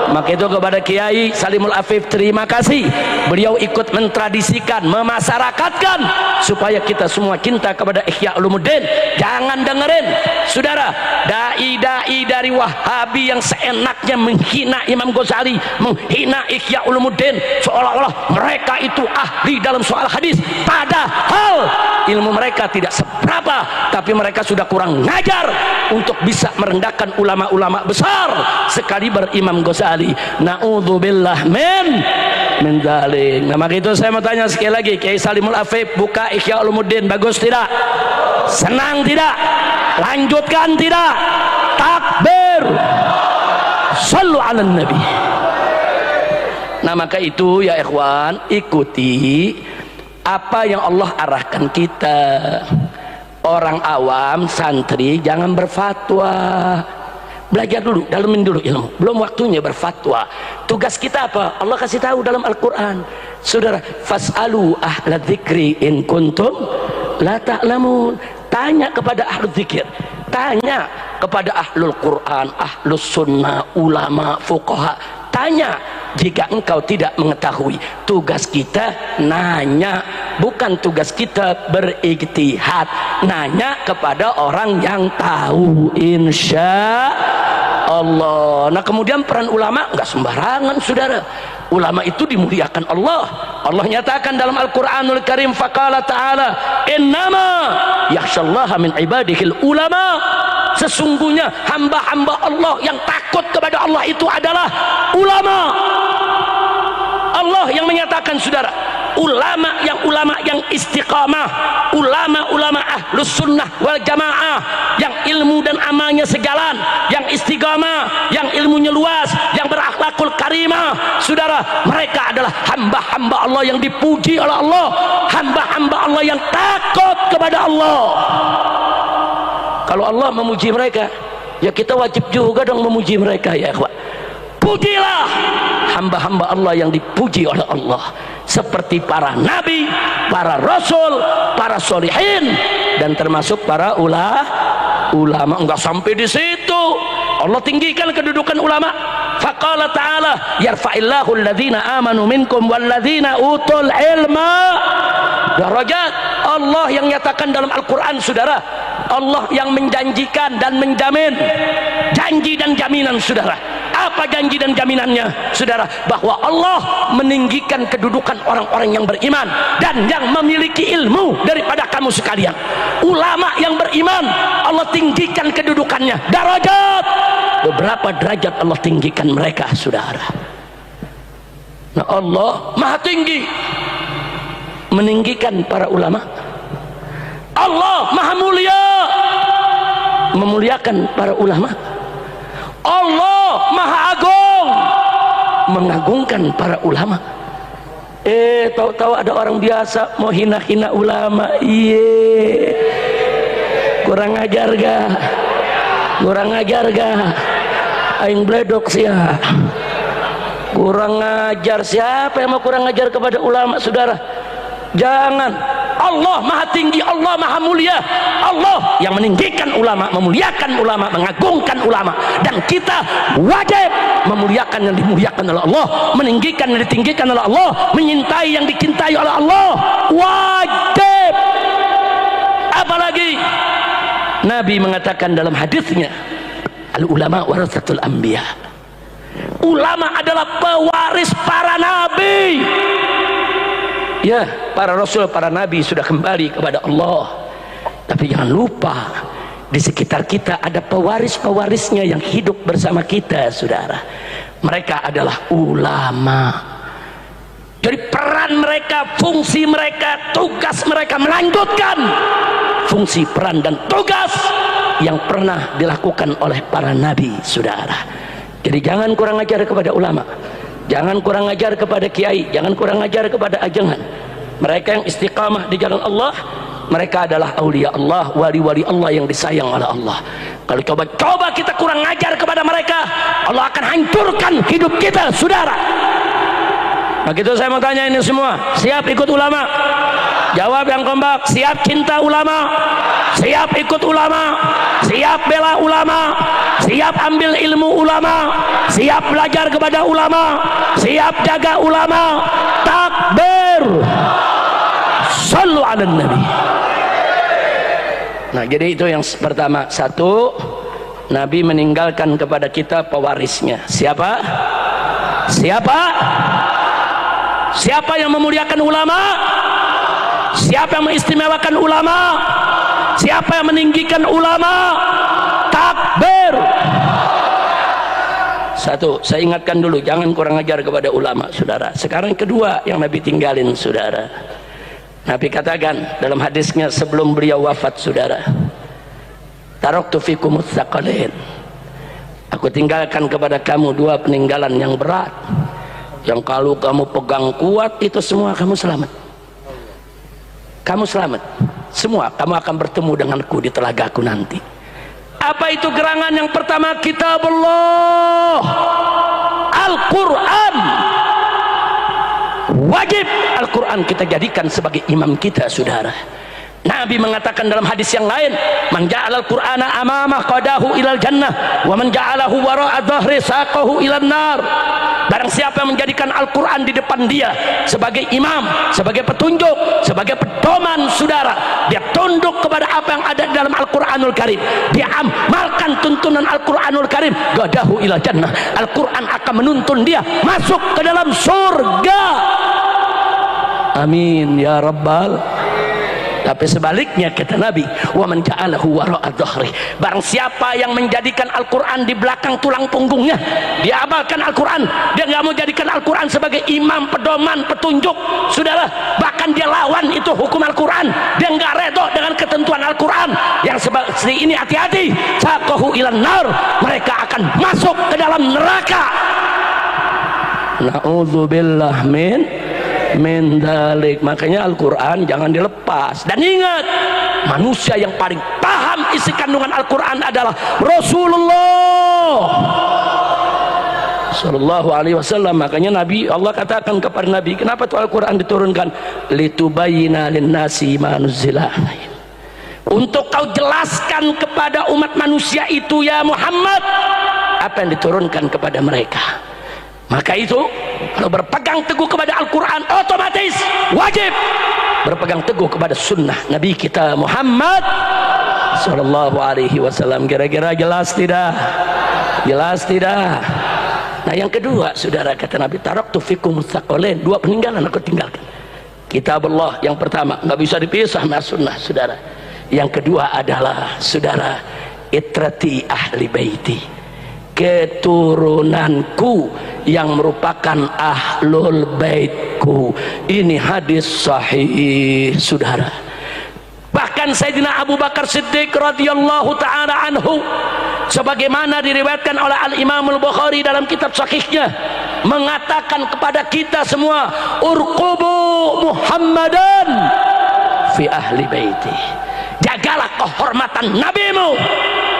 Maka itu kepada Kiai Salimul Afif terima kasih, beliau ikut mentradisikan, memasyarakatkan supaya kita semua cinta kepada Ihya Ulumuddin. Jangan dengerin, saudara, dai-dai dari Wahabi yang seenaknya menghina Imam Ghazali, menghina Ihya Ulumuddin, seolah-olah mereka itu ahli dalam soal hadis, padahal ilmu mereka tidak seberapa, tapi mereka sudah kurang ngajar untuk bisa merendahkan ulama-ulama besar sekali berimam Ghazali. Na'udzubillah min dzalik. Nah, maka itu saya mau tanya sekali lagi, Kiai Salimul Afif buka Ihya Ulumuddin, bagus tidak? Senang tidak? Lanjutkan tidak? Takbir, sallu ala nabi. Nah, maka itu ya ikhwan, ikuti apa yang Allah arahkan kita. Orang awam, santri, jangan berfatwa. Belajar dulu, dalamin dulu ilmu, belum waktunya berfatwa. Tugas kita apa? Allah kasih tahu dalam Al-Quran, saudara, fas'alu ahla dzikri in kuntum la ta'lamun. Tanya kepada ahlu dzikir, tanya kepada ahlul Quran, ahlus sunnah, ulama, fuqaha. Tanya jika engkau tidak mengetahui. Tugas kita nanya, bukan tugas kita berijtihad. Nanya kepada orang yang tahu, insya Allah. Nah, kemudian peran ulama nggak sembarangan, saudara. Ulama itu dimuliakan Allah. Allah nyatakan dalam Al-Quranul Karim, faqala ta'ala innama yakhshallaha min ibadihil ulama. Sesungguhnya hamba-hamba Allah yang takut kepada Allah itu adalah ulama. Allah yang menyatakan, saudara, ulama yang istiqamah, ulama ahlus sunnah wal jamaah, yang ilmu dan amalnya sejalan, yang istiqamah, yang ilmunya luas, yang berakhlakul karimah, saudara, mereka adalah hamba-hamba Allah yang dipuji oleh Allah, hamba-hamba Allah yang takut kepada Allah. Kalau Allah memuji mereka, ya kita wajib juga dong memuji mereka, ya ikhwan. Pujilah hamba-hamba Allah yang dipuji oleh Allah, seperti para nabi, para rasul, para solihin, dan termasuk para ulama. Enggak sampai di situ, Allah tinggikan kedudukan ulama. Faqala ta'ala yarfa'illahu alladhina amanu minkum walladhina utul ilma darajat. Allah yang nyatakan dalam Al-Quran, saudara. Allah yang menjanjikan dan menjamin, janji dan jaminan, saudara. Apa janji dan jaminannya, saudara? Bahwa Allah meninggikan kedudukan orang-orang yang beriman dan yang memiliki ilmu daripada kamu sekalian. Ulama yang beriman Allah tinggikan kedudukannya, darajat. Beberapa derajat Allah tinggikan mereka, saudara. Nah, Allah maha tinggi meninggikan para ulama. Allah maha mulia memuliakan para ulama. Allah maha agung mengagungkan para ulama. Tahu-tahu ada orang biasa mau hina-hina ulama. Kurang ajar ga? Kurang ajar ga? Aing bledok sia. Kurang ajar. Siapa yang mau kurang ajar kepada ulama, saudara? Jangan. Allah maha tinggi, Allah maha mulia. Allah yang meninggikan ulama, memuliakan ulama, mengagungkan ulama. Dan kita wajib memuliakan yang dimuliakan oleh Allah, meninggikan yang ditinggikan oleh Allah, menyintai yang dicintai oleh Allah. Wajib. Apalagi Nabi mengatakan dalam hadisnya, al ulama warasatul anbiya. Ulama adalah pewaris para nabi. Ya, para rasul, para nabi sudah kembali kepada Allah. Tapi jangan lupa, di sekitar kita ada pewaris-pewarisnya yang hidup bersama kita, saudara. Mereka adalah ulama. Jadi peran mereka, fungsi mereka, tugas mereka melanjutkan fungsi, peran dan tugas yang pernah dilakukan oleh para nabi, saudara. Jadi jangan kurang ajar kepada ulama, jangan kurang ajar kepada kiai, jangan kurang ajar kepada ajengan. Mereka yang istiqamah di jalan Allah, mereka adalah aulia Allah, wali-wali Allah yang disayang oleh Allah. Kalau coba kita kurang ajar kepada mereka, Allah akan hancurkan hidup kita, saudara. Nah gitu, saya mau tanya ini semua, siap ikut ulama? Jawab yang kompak. Siap cinta ulama? Siap ikut ulama? Siap bela ulama? Siap ambil ilmu ulama? Siap belajar kepada ulama? Siap jaga ulama? Takbir. Sallu ala nabi. Nah jadi itu yang pertama. Satu, Nabi meninggalkan kepada kita pewarisnya. Siapa? Siapa? Siapa yang memuliakan ulama? Siapa yang mengistimewakan ulama? Siapa yang meninggikan ulama? Takbir. Satu, saya ingatkan dulu, jangan kurang ajar kepada ulama, saudara. Sekarang kedua yang Nabi tinggalin, saudara. Nabi katakan dalam hadisnya sebelum beliau wafat, saudara, taraktu fikumut tsaqalain. Aku tinggalkan kepada kamu dua peninggalan yang berat, yang kalau kamu pegang kuat itu semua kamu selamat. Kamu selamat semua, kamu akan bertemu denganku di telagaku nanti. Apa itu gerangan yang pertama? Kitabullah, Al-Quran. Wajib Al-Quran kita jadikan sebagai imam kita, saudara. Nabi mengatakan dalam hadis yang lain, man ja'alal qur'ana amamah qadahu ilal jannah wa man ja'alahu wara'a dhahri saqahu ilan nar. Barang siapa yang menjadikan Al-Quran di depan dia sebagai imam, sebagai petunjuk, sebagai pedoman, saudara, dia tunduk kepada apa yang ada di dalam Al-Quranul Karim, dia amalkan tuntunan Al-Quranul Karim, qadahu ilal jannah. Al-Quran akan menuntun dia masuk ke dalam surga. Amin ya rabbal. Tapi sebaliknya kata Nabi, wa man ja'alahu wara'a dhahri, barang siapa yang menjadikan Al-Quran di belakang tulang punggungnya, dia amalkan Al-Quran, dia nggak mau jadikan Al-Quran sebagai imam, pedoman, petunjuk, saudara, bahkan dia lawan itu hukum Al-Quran, dia nggak redho dengan ketentuan Al-Quran yang seperti ini, hati-hati, saqahu ilan nar, mereka akan masuk ke dalam neraka. Na'udzubillah min dalik. Makanya Al-Quran jangan dilepas. Dan ingat, manusia yang paling paham isi kandungan Al-Quran adalah Rasulullah Sallallahu Alaihi Wasallam. Makanya Nabi, Allah katakan kepada Nabi, kenapa tuh Al-Quran diturunkan? Litubayyina linnasi ma nuzzila alaihim, untuk kau jelaskan kepada umat manusia itu ya Muhammad apa yang diturunkan kepada mereka. Maka itu kalau berpegang teguh kepada Al-Quran, otomatis wajib berpegang teguh kepada sunnah Nabi kita Muhammad Sallallahu Alaihi Wasallam. Kira-kira jelas tidak? Jelas tidak? Nah yang kedua, saudara, kata Nabi, taraktu fikum tsaqalain, dua peninggalan aku tinggalkan. Kitab Allah yang pertama, nggak bisa dipisah sama sunnah, saudara. Yang kedua adalah, saudara, itrati ahli baiti, keturunanku yang merupakan ahlul baitku. Ini hadis sahih, saudara. Bahkan Sayyidina Abu Bakar Siddiq radhiyallahu ta'ala anhu, sebagaimana diriwayatkan oleh Al-Imam Al-Bukhari dalam kitab sahihnya, mengatakan kepada kita semua, urqubu Muhammadan fi ahli baiti, jagalah kehormatan nabimu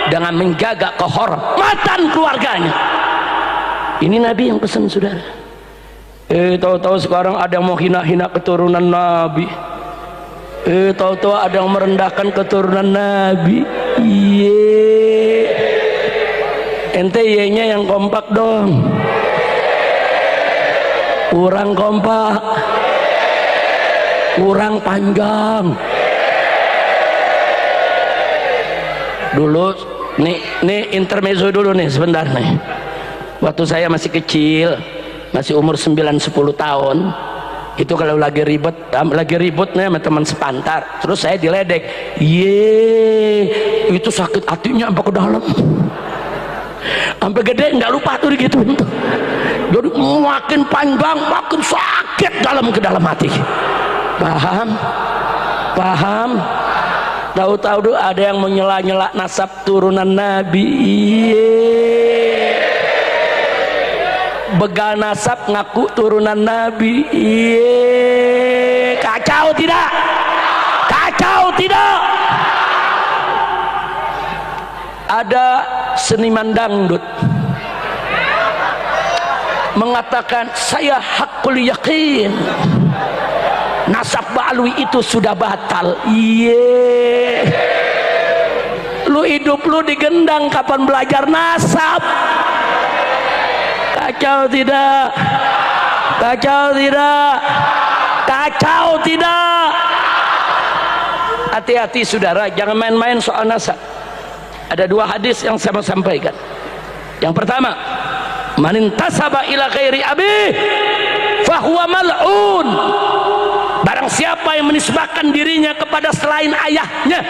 dengan menjaga kehormatan keluarganya. Ini Nabi yang pesan, saudara. Tahu-tahu sekarang ada yang mau hina-hina keturunan Nabi. Tahu-tahu ada yang merendahkan keturunan Nabi. Iye, ente ye-nya yang kompak dong. Kurang kompak, kurang panjang. Dulu nih intermezzo dulu nih sebentar nih. Waktu saya masih kecil, masih umur 9-10 tahun, itu kalau lagi ribut nih sama teman sepantar, terus saya diledek, itu sakit hatinya sampai ke dalam, sampai gede nggak lupa tuh digituin tuh. Jadi makin panjang makin sakit ke dalam hati. Paham? Tahu-tahu tuh ada yang menyela-nyela nasab turunan Nabi. Begal nasab ngaku turunan Nabi. Kacau tidak? Kacau tidak? Ada seniman dangdut mengatakan, saya hakul yakin nasab Ba'alwi itu sudah batal. Lu hidup lu digendang, kapan belajar nasab? Kacau tidak? Kacau tidak? Kacau tidak? Hati-hati, saudara, jangan main-main soal nasab. Ada dua hadis yang saya mau sampaikan. Yang pertama, man intasaba ila ghairi abi fahuwa mal'un. Barang siapa yang menisbahkan dirinya kepada selain ayahnya,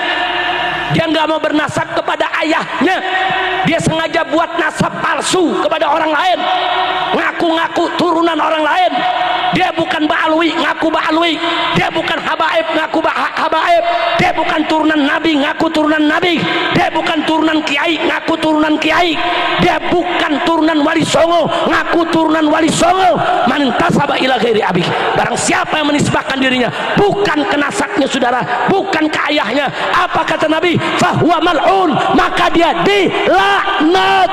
dia nggak mau bernasab kepada ayahnya, dia sengaja buat nasab palsu kepada orang lain, ngaku-ngaku turunan orang lain, dia bukan Ba'alwi ngaku Ba'alwi, dia bukan Habaib ngaku Habaib, dia bukan turunan Nabi ngaku turunan Nabi, dia bukan turunan Kiai ngaku turunan Kiai, dia bukan turunan Wali Songo ngaku turunan Wali Songo. Man intasaba ila ghairi abi, barang siapa yang menisbahkan dirinya bukan ke nasabnya, saudara, bukan ke ayahnya, apa kata Nabi? Fahuwa mal'un, maka dia dilaknat.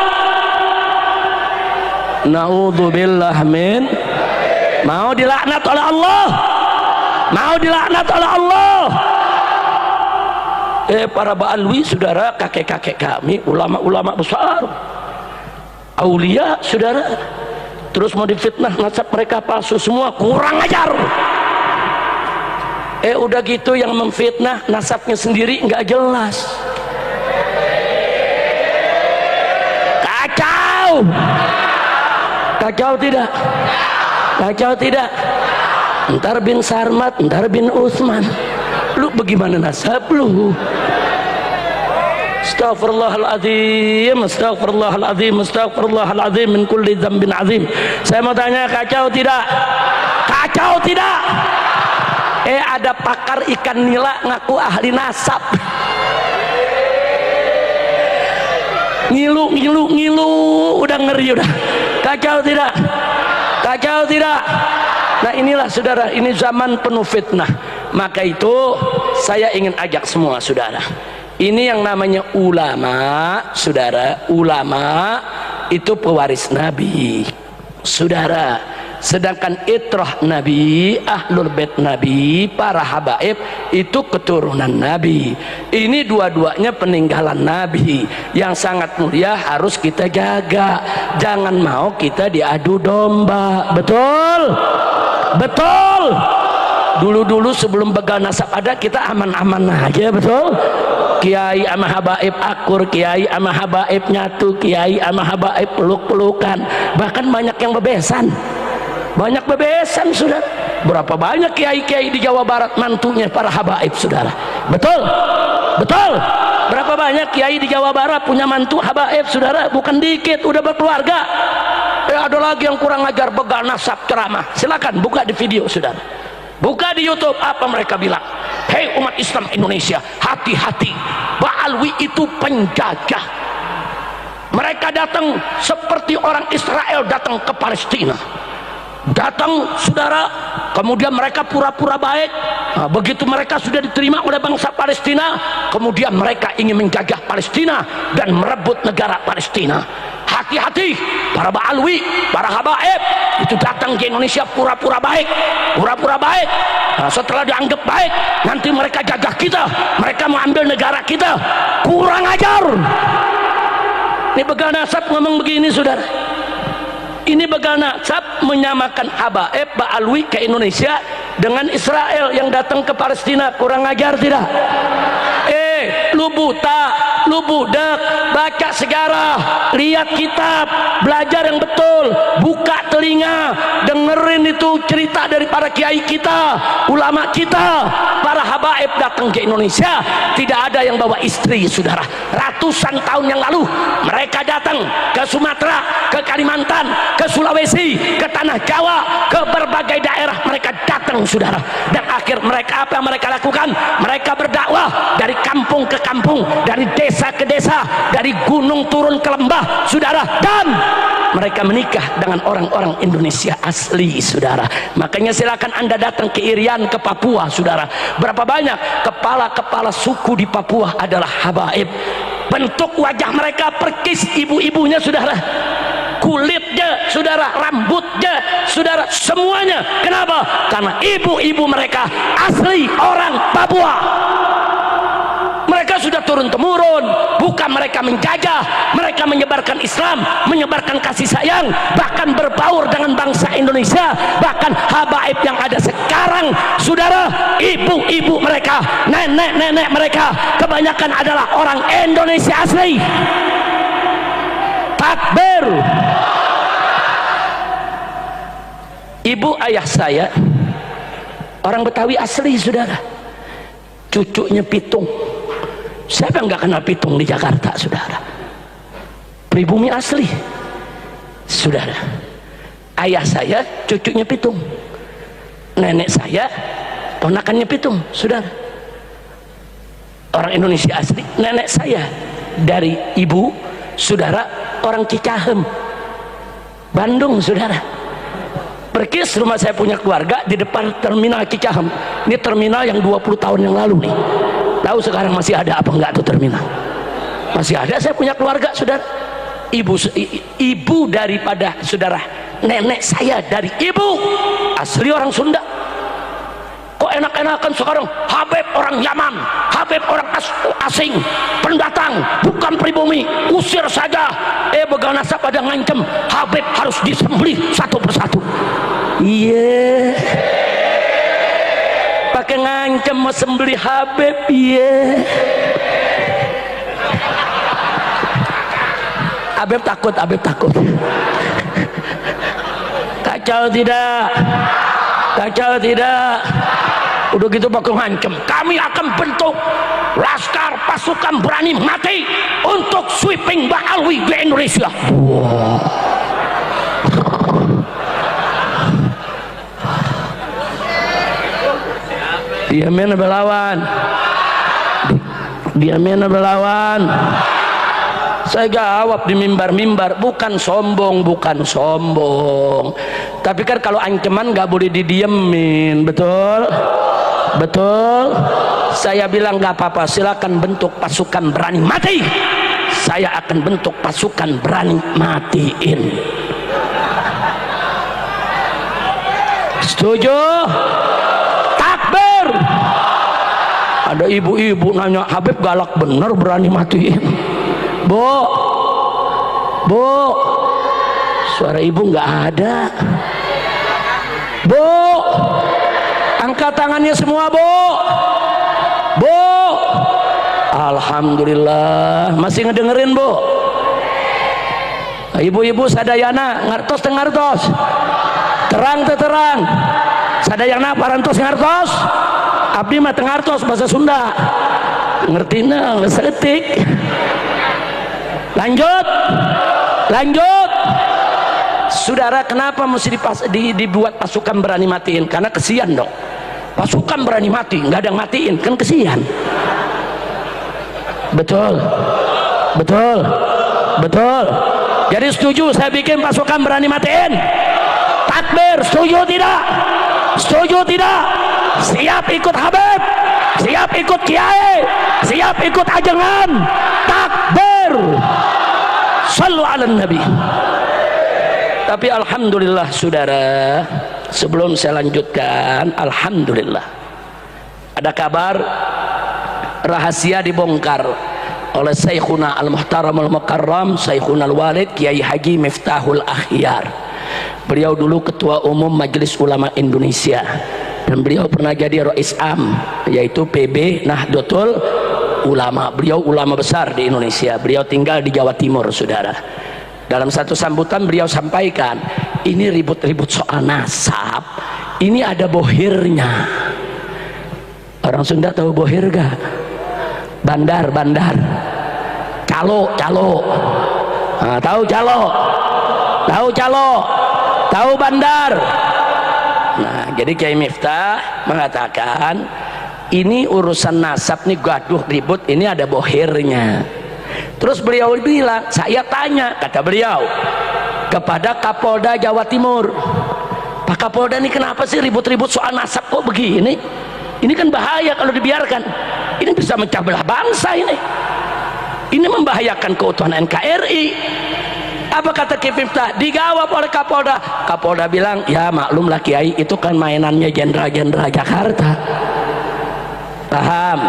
Na'udzubillah min. Mau dilaknat oleh Allah? Mau dilaknat oleh Allah? Para Ba'alwi, saudara, kakek-kakek kami, ulama-ulama besar, aulia, saudara, terus mau difitnah nasab mereka palsu semua, kurang ajar. Udah gitu yang memfitnah nasabnya sendiri nggak jelas. Kacau. Kacau tidak? Kacau tidak? Ntar bin Sarmat, ntar bin Utsman, lu bagaimana nasab lu? Astaghfirullahaladzim, astaghfirullahaladzim, astaghfirullahaladzim min kulli dzambin azim. Saya mau tanya, kacau tidak? Kacau tidak? Ada pakar ikan nila ngaku ahli nasab. Ngilu, udah ngeri udah. Kacau tidak? Kacau tidak? Nah inilah, saudara, ini zaman penuh fitnah. Maka itu saya ingin ajak semua, saudara, ini yang namanya ulama, saudara, ulama itu pewaris Nabi, saudara. sedangkan itrah Nabi, ahlul bait Nabi, para habaib itu keturunan Nabi. Ini dua-duanya peninggalan Nabi yang sangat mulia, harus kita jaga. Jangan mau kita diadu domba. Betul? Betul. Dulu-dulu sebelum begal nasab ada, kita aman-aman aja. Betul? Kiai ama habaib akur, kiai ama habaib nyatu, kiai ama habaib peluk-pelukan, bahkan banyak yang bebesan. Banyak bebesan, saudara. Berapa banyak kiai-kiai di Jawa Barat mantunya para habaib, saudara. Betul? Betul? Berapa banyak kiai di Jawa Barat punya mantu habaib, saudara? Bukan dikit, udah berkeluarga. Ada lagi yang kurang ajar, begal nasab ceramah. Silakan buka di video, saudara. Buka di YouTube, apa mereka bilang? Hei umat Islam Indonesia, hati-hati, Ba'alwi itu penjajah. Mereka datang seperti orang Israel datang ke Palestina. Datang, saudara, kemudian mereka pura-pura baik. Nah, begitu mereka sudah diterima oleh bangsa Palestina, kemudian mereka ingin menjajah Palestina dan merebut negara Palestina. Hati-hati, para Ba'alwi, para habaib itu datang ke Indonesia pura-pura baik, pura-pura baik. Nah, setelah dianggap baik, nanti mereka jajah kita, mereka mau ambil negara kita. Kurang ajar. Ini begal nasab ngomong begini, saudara. Ini begal nasab menyamakan habaib Ba'alwi ke Indonesia dengan Israel yang datang ke Palestina. Kurang ajar tidak? Lu buta, lu budak, baca sejarah, lihat kitab, belajar yang betul, buka telinga, dengerin itu cerita dari para kiai kita, ulama kita. Para habaib datang ke Indonesia, tidak ada yang bawa istri, saudara. Ratusan tahun yang lalu mereka datang ke Sumatera, ke Kalimantan, ke Sulawesi, ke tanah Jawa, ke berbagai daerah mereka datang, saudara. Dan akhir mereka apa yang mereka lakukan? Mereka berdakwah dari kampung ke kampung, dari desa ke desa, dari gunung turun ke lembah, saudara, dan mereka menikah dengan orang-orang Indonesia asli, saudara. Makanya silakan Anda datang ke Irian, ke Papua, saudara. Berapa banyak kepala-kepala suku di Papua adalah habaib. Bentuk wajah mereka perkis ibu-ibunya, saudara. Kulitnya, saudara, rambutnya, saudara, semuanya. Kenapa? Karena ibu-ibu mereka asli orang Papua. Mereka sudah turun-temurun, bukan mereka menjajah, mereka menyebarkan Islam, menyebarkan kasih sayang, bahkan berbaur dengan bangsa Indonesia. Bahkan habaib yang ada sekarang, saudara, ibu-ibu mereka, nenek-nenek mereka, kebanyakan adalah orang Indonesia asli. Takbir. Ibu ayah saya orang Betawi asli, saudara. Cucunya pitung. Siapa yang nggak kenal pitung di Jakarta, saudara? Pribumi asli, saudara. Ayah saya cucunya pitung, nenek saya ponakannya pitung, saudara. Orang Indonesia asli. Nenek saya dari ibu, saudara, orang Cicahem, Bandung, saudara. Perkis rumah saya punya keluarga di depan terminal Cicahem. Ini terminal yang 20 tahun yang lalu nih. Tahu sekarang masih ada apa enggak tuh terminal? Masih ada. Saya punya keluarga, saudara. Ibu daripada saudara, nenek saya dari ibu asli orang Sunda. Kok enak-enakan sekarang? Habib orang Yaman, Habib orang asing, pendatang, bukan pribumi, usir saja. Begal nasab ada ngancem, Habib harus disembelih satu persatu. Iya. Pakai ngancem mau sembelih Habib, iya. Habib takut, Habib takut. Kacau tidak? Kacau tidak? Udah gitu pakai ngancem, kami akan bentuk laskar pasukan berani mati untuk sweeping Ba'alwi di Indonesia. Wow. Diamin belawan, diamin belawan. Saya jawab di mimbar-mimbar, bukan sombong, bukan sombong. Tapi kan kalau ancaman nggak boleh didiemin, betul? Betul? Saya bilang nggak apa-apa, silakan bentuk pasukan berani mati. Saya akan bentuk pasukan berani matiin. Setuju? Takbir. Ada ibu-ibu nanya, Habib galak bener berani matiin. Bu, suara ibu nggak ada. Bu, angkat tangannya semua, Bu. Alhamdulillah, masih ngedengerin, Bu. Ibu-ibu sadayana ngartos tengartos. Terang terang. Sadayana parantos ngartos. Abdi mah tengartos bahasa Sunda. Ngerti na seetik. Lanjut. Saudara, kenapa mesti dibuat pasukan berani matiin? Karena kesian dong. Pasukan berani mati, nggak ada yang matiin, kan kesian. Betul. Jadi setuju saya bikin pasukan berani matiin? Takbir. Setuju tidak? Siap ikut Habib, siap ikut Kiai, siap ikut ajengan. Takbir. Shallu ala Nabi. Tapi alhamdulillah saudara, sebelum saya lanjutkan, alhamdulillah ada kabar rahasia dibongkar oleh Syekhuna Al-Muhtaram Al-Mukarram, Syekhuna Al-Walid Kiai Haji Miftahul Akhyar. Beliau dulu ketua umum Majelis Ulama Indonesia dan beliau pernah jadi Rais Am, yaitu PB Nahdlatul Ulama. Beliau ulama besar di Indonesia. Beliau tinggal di Jawa Timur, saudara. Dalam satu sambutan beliau sampaikan, ini ribut-ribut soal nasab, ini ada bohirnya. Orang Sunda tahu bohir gak? Bandar. Calo. Nah, tahu calo, tahu bandar. Nah, jadi Kiai Miftah mengatakan, ini urusan nasab nih gaduh ribut, ini ada bohirnya. Terus beliau bilang, saya tanya, kata beliau, kepada Kapolda Jawa Timur, Pak Kapolda ini kenapa sih ribut-ribut soal nasab kok begini? Ini kan bahaya kalau dibiarkan. Ini bisa mecah belah bangsa ini. Ini membahayakan keutuhan NKRI. Apa kata Kiai Miftah? Dijawab oleh Kapolda. Kapolda bilang, ya maklumlah Kiai, itu kan mainannya jenderal-jenderal Jakarta. Paham?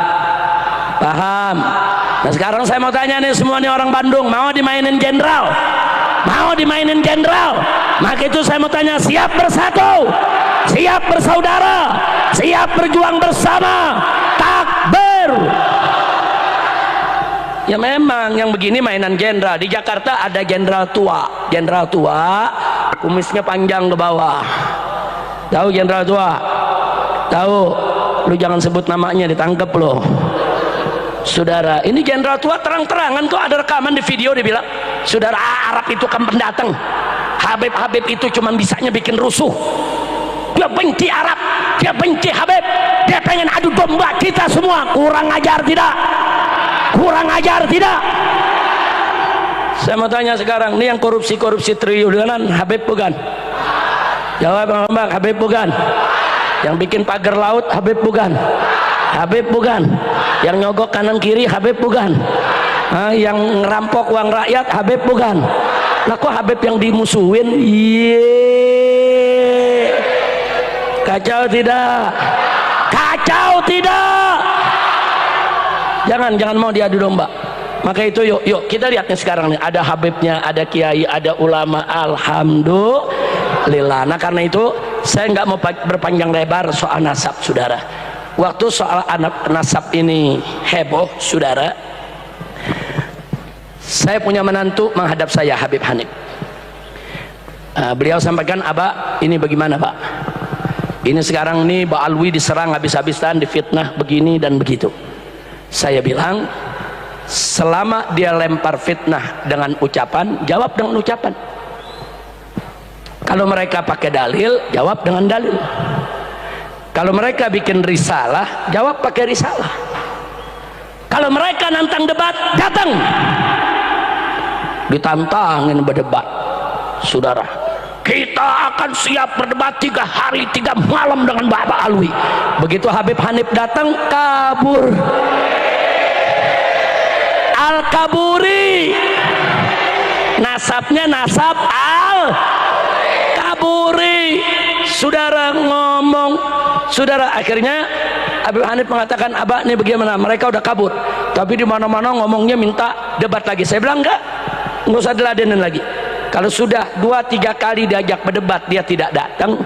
Nah sekarang saya mau tanya nih semua nih orang Bandung, mau dimainin jenderal? Maka itu saya mau tanya, siap bersatu, siap bersaudara, siap berjuang bersama? Takbir. Ya memang yang begini mainan jenderal. Di Jakarta ada jenderal tua, kumisnya panjang ke bawah. Tahu jenderal tua? Tahu? Lu jangan sebut namanya, ditangkap loh. Saudara, ini jenderal tua terang-terangan kok, ada rekaman di video, dia bilang, saudara, Arab itu kan pendatang, Habib itu cuma bisanya bikin rusuh, dia benci Arab, dia benci Habib, dia pengen adu domba kita semua. Kurang ajar tidak? Saya mau tanya sekarang, ini yang korupsi triliunan Habib bukan? Jawab Bang, Habib bukan? Yang bikin pagar laut Habib bukan? Yang nyogok kanan kiri Habib bukan? Yang ngerampok uang rakyat Habib bukan? Nah kok Habib yang dimusuhin? Kacau tidak? Jangan mau diadu domba. Maka itu yuk kita lihatnya sekarang nih, ada Habibnya, ada kiai, ada ulama. Alhamdulillah. Nah karena itu saya nggak mau berpanjang lebar soal nasab, saudara. Waktu soal anak nasab ini heboh, saudara, saya punya menantu menghadap saya, Habib Hanif. Beliau sampaikan, Abah, ini bagaimana Pak? Ini sekarang nih Pak Alwi diserang habis-habisan, difitnah begini dan begitu. Saya bilang, selama dia lempar fitnah dengan ucapan, jawab dengan ucapan. Kalau mereka pakai dalil, jawab dengan dalil. Kalau mereka bikin risalah, jawab pakai risalah. Kalau mereka nantang debat, datang. Ditantangin berdebat. Saudara, kita akan siap berdebat 3 hari 3 malam dengan Bapak Alwi. Begitu Habib Hanif datang, kabur. Al-Kaburi. Nasabnya nasab Al-Kaburi. saudara ngomong, saudara akhirnya Habib Hanif mengatakan, abah ini bagaimana, mereka udah kabur tapi di mana-mana ngomongnya minta debat lagi. Saya bilang enggak usah diladenin lagi. Kalau sudah 2-3 kali diajak berdebat dia tidak datang,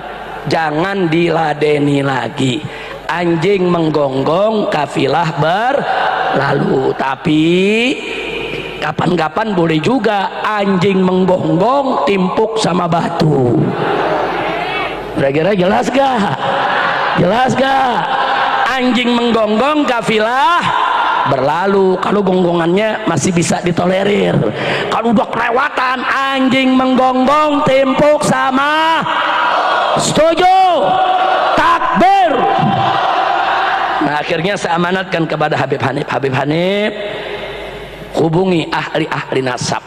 jangan diladeni lagi. Anjing menggonggong, kafilah berlalu. Tapi kapan-kapan boleh juga anjing menggonggong, timpuk sama batu. Kira-kira jelas gak? Jelas gak? Anjing menggonggong, kafilah berlalu. Kalau gonggongannya masih bisa ditolerir. Kalau udah kelewatan, anjing menggonggong, timpuk sama. Setuju? Takbir. Nah akhirnya saya amanatkan kepada Habib Hanif. Habib Hanif, hubungi ahli-ahli nasab,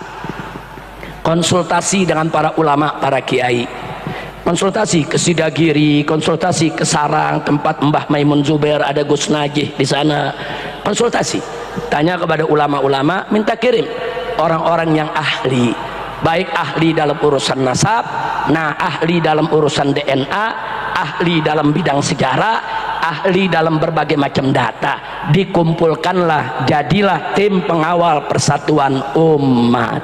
konsultasi dengan para ulama, para kiai, konsultasi ke Sidagiri, konsultasi ke Sarang tempat Mbah Maimun Zubair, ada Gus Najih di sana, konsultasi, tanya kepada ulama-ulama, minta kirim orang-orang yang ahli, baik ahli dalam urusan nasab, nah ahli dalam urusan DNA, ahli dalam bidang sejarah, ahli dalam berbagai macam data, dikumpulkanlah, jadilah tim pengawal persatuan umat.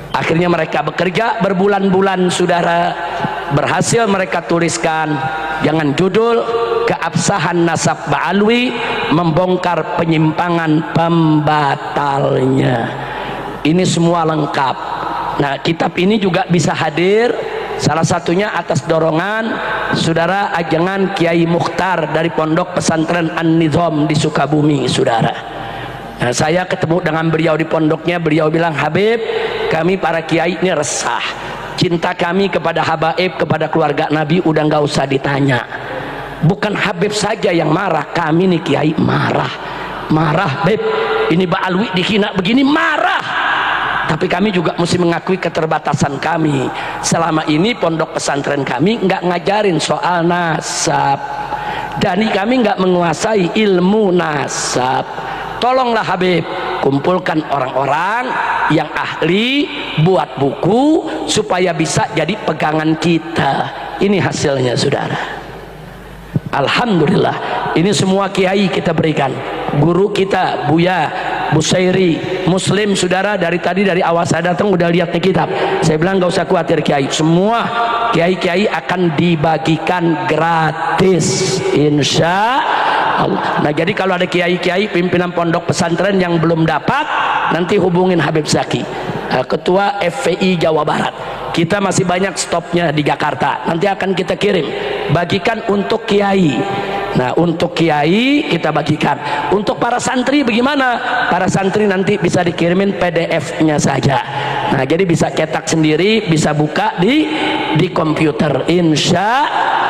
Akhirnya mereka bekerja berbulan-bulan, saudara, berhasil mereka tuliskan, jangan judul, keabsahan nasab Ba'alwi, membongkar penyimpangan pembatalnya. Ini semua lengkap. Nah kitab ini juga bisa hadir salah satunya atas dorongan saudara ajangan Kiai Mukhtar dari Pondok Pesantren An-Nizam di Sukabumi, saudara. Nah, saya ketemu dengan beliau di pondoknya, beliau bilang, Habib, kami para kiai ini resah, cinta kami kepada habaib, kepada keluarga Nabi udah nggak usah ditanya. Bukan Habib saja yang marah, kami nih kiai marah, Beb, ini Ba'alwi dihina begini, marah. Tapi kami juga mesti mengakui keterbatasan kami. Selama ini pondok pesantren kami nggak ngajarin soal nasab, dan kami nggak menguasai ilmu nasab. Tolonglah Habib, kumpulkan orang-orang yang ahli, buat buku supaya bisa jadi pegangan kita. Ini hasilnya, saudara. Alhamdulillah, ini semua kiai kita berikan. Guru kita Buya Busairi Muslim, saudara, dari tadi dari awal saya datang udah lihat nih kitab. Saya bilang gak usah khawatir kiai, semua kiai-kiai akan dibagikan gratis, insya Allah. Nah jadi kalau ada kiai-kiai pimpinan pondok pesantren yang belum dapat, nanti hubungin Habib Zaki, ketua FPI Jawa Barat. Kita masih banyak stopnya di Jakarta, nanti akan kita kirim, bagikan untuk kiai. Nah untuk kiai kita bagikan, untuk para santri bagaimana? Para santri nanti bisa dikirimin PDF-nya saja. Nah jadi bisa cetak sendiri, bisa buka di komputer, insya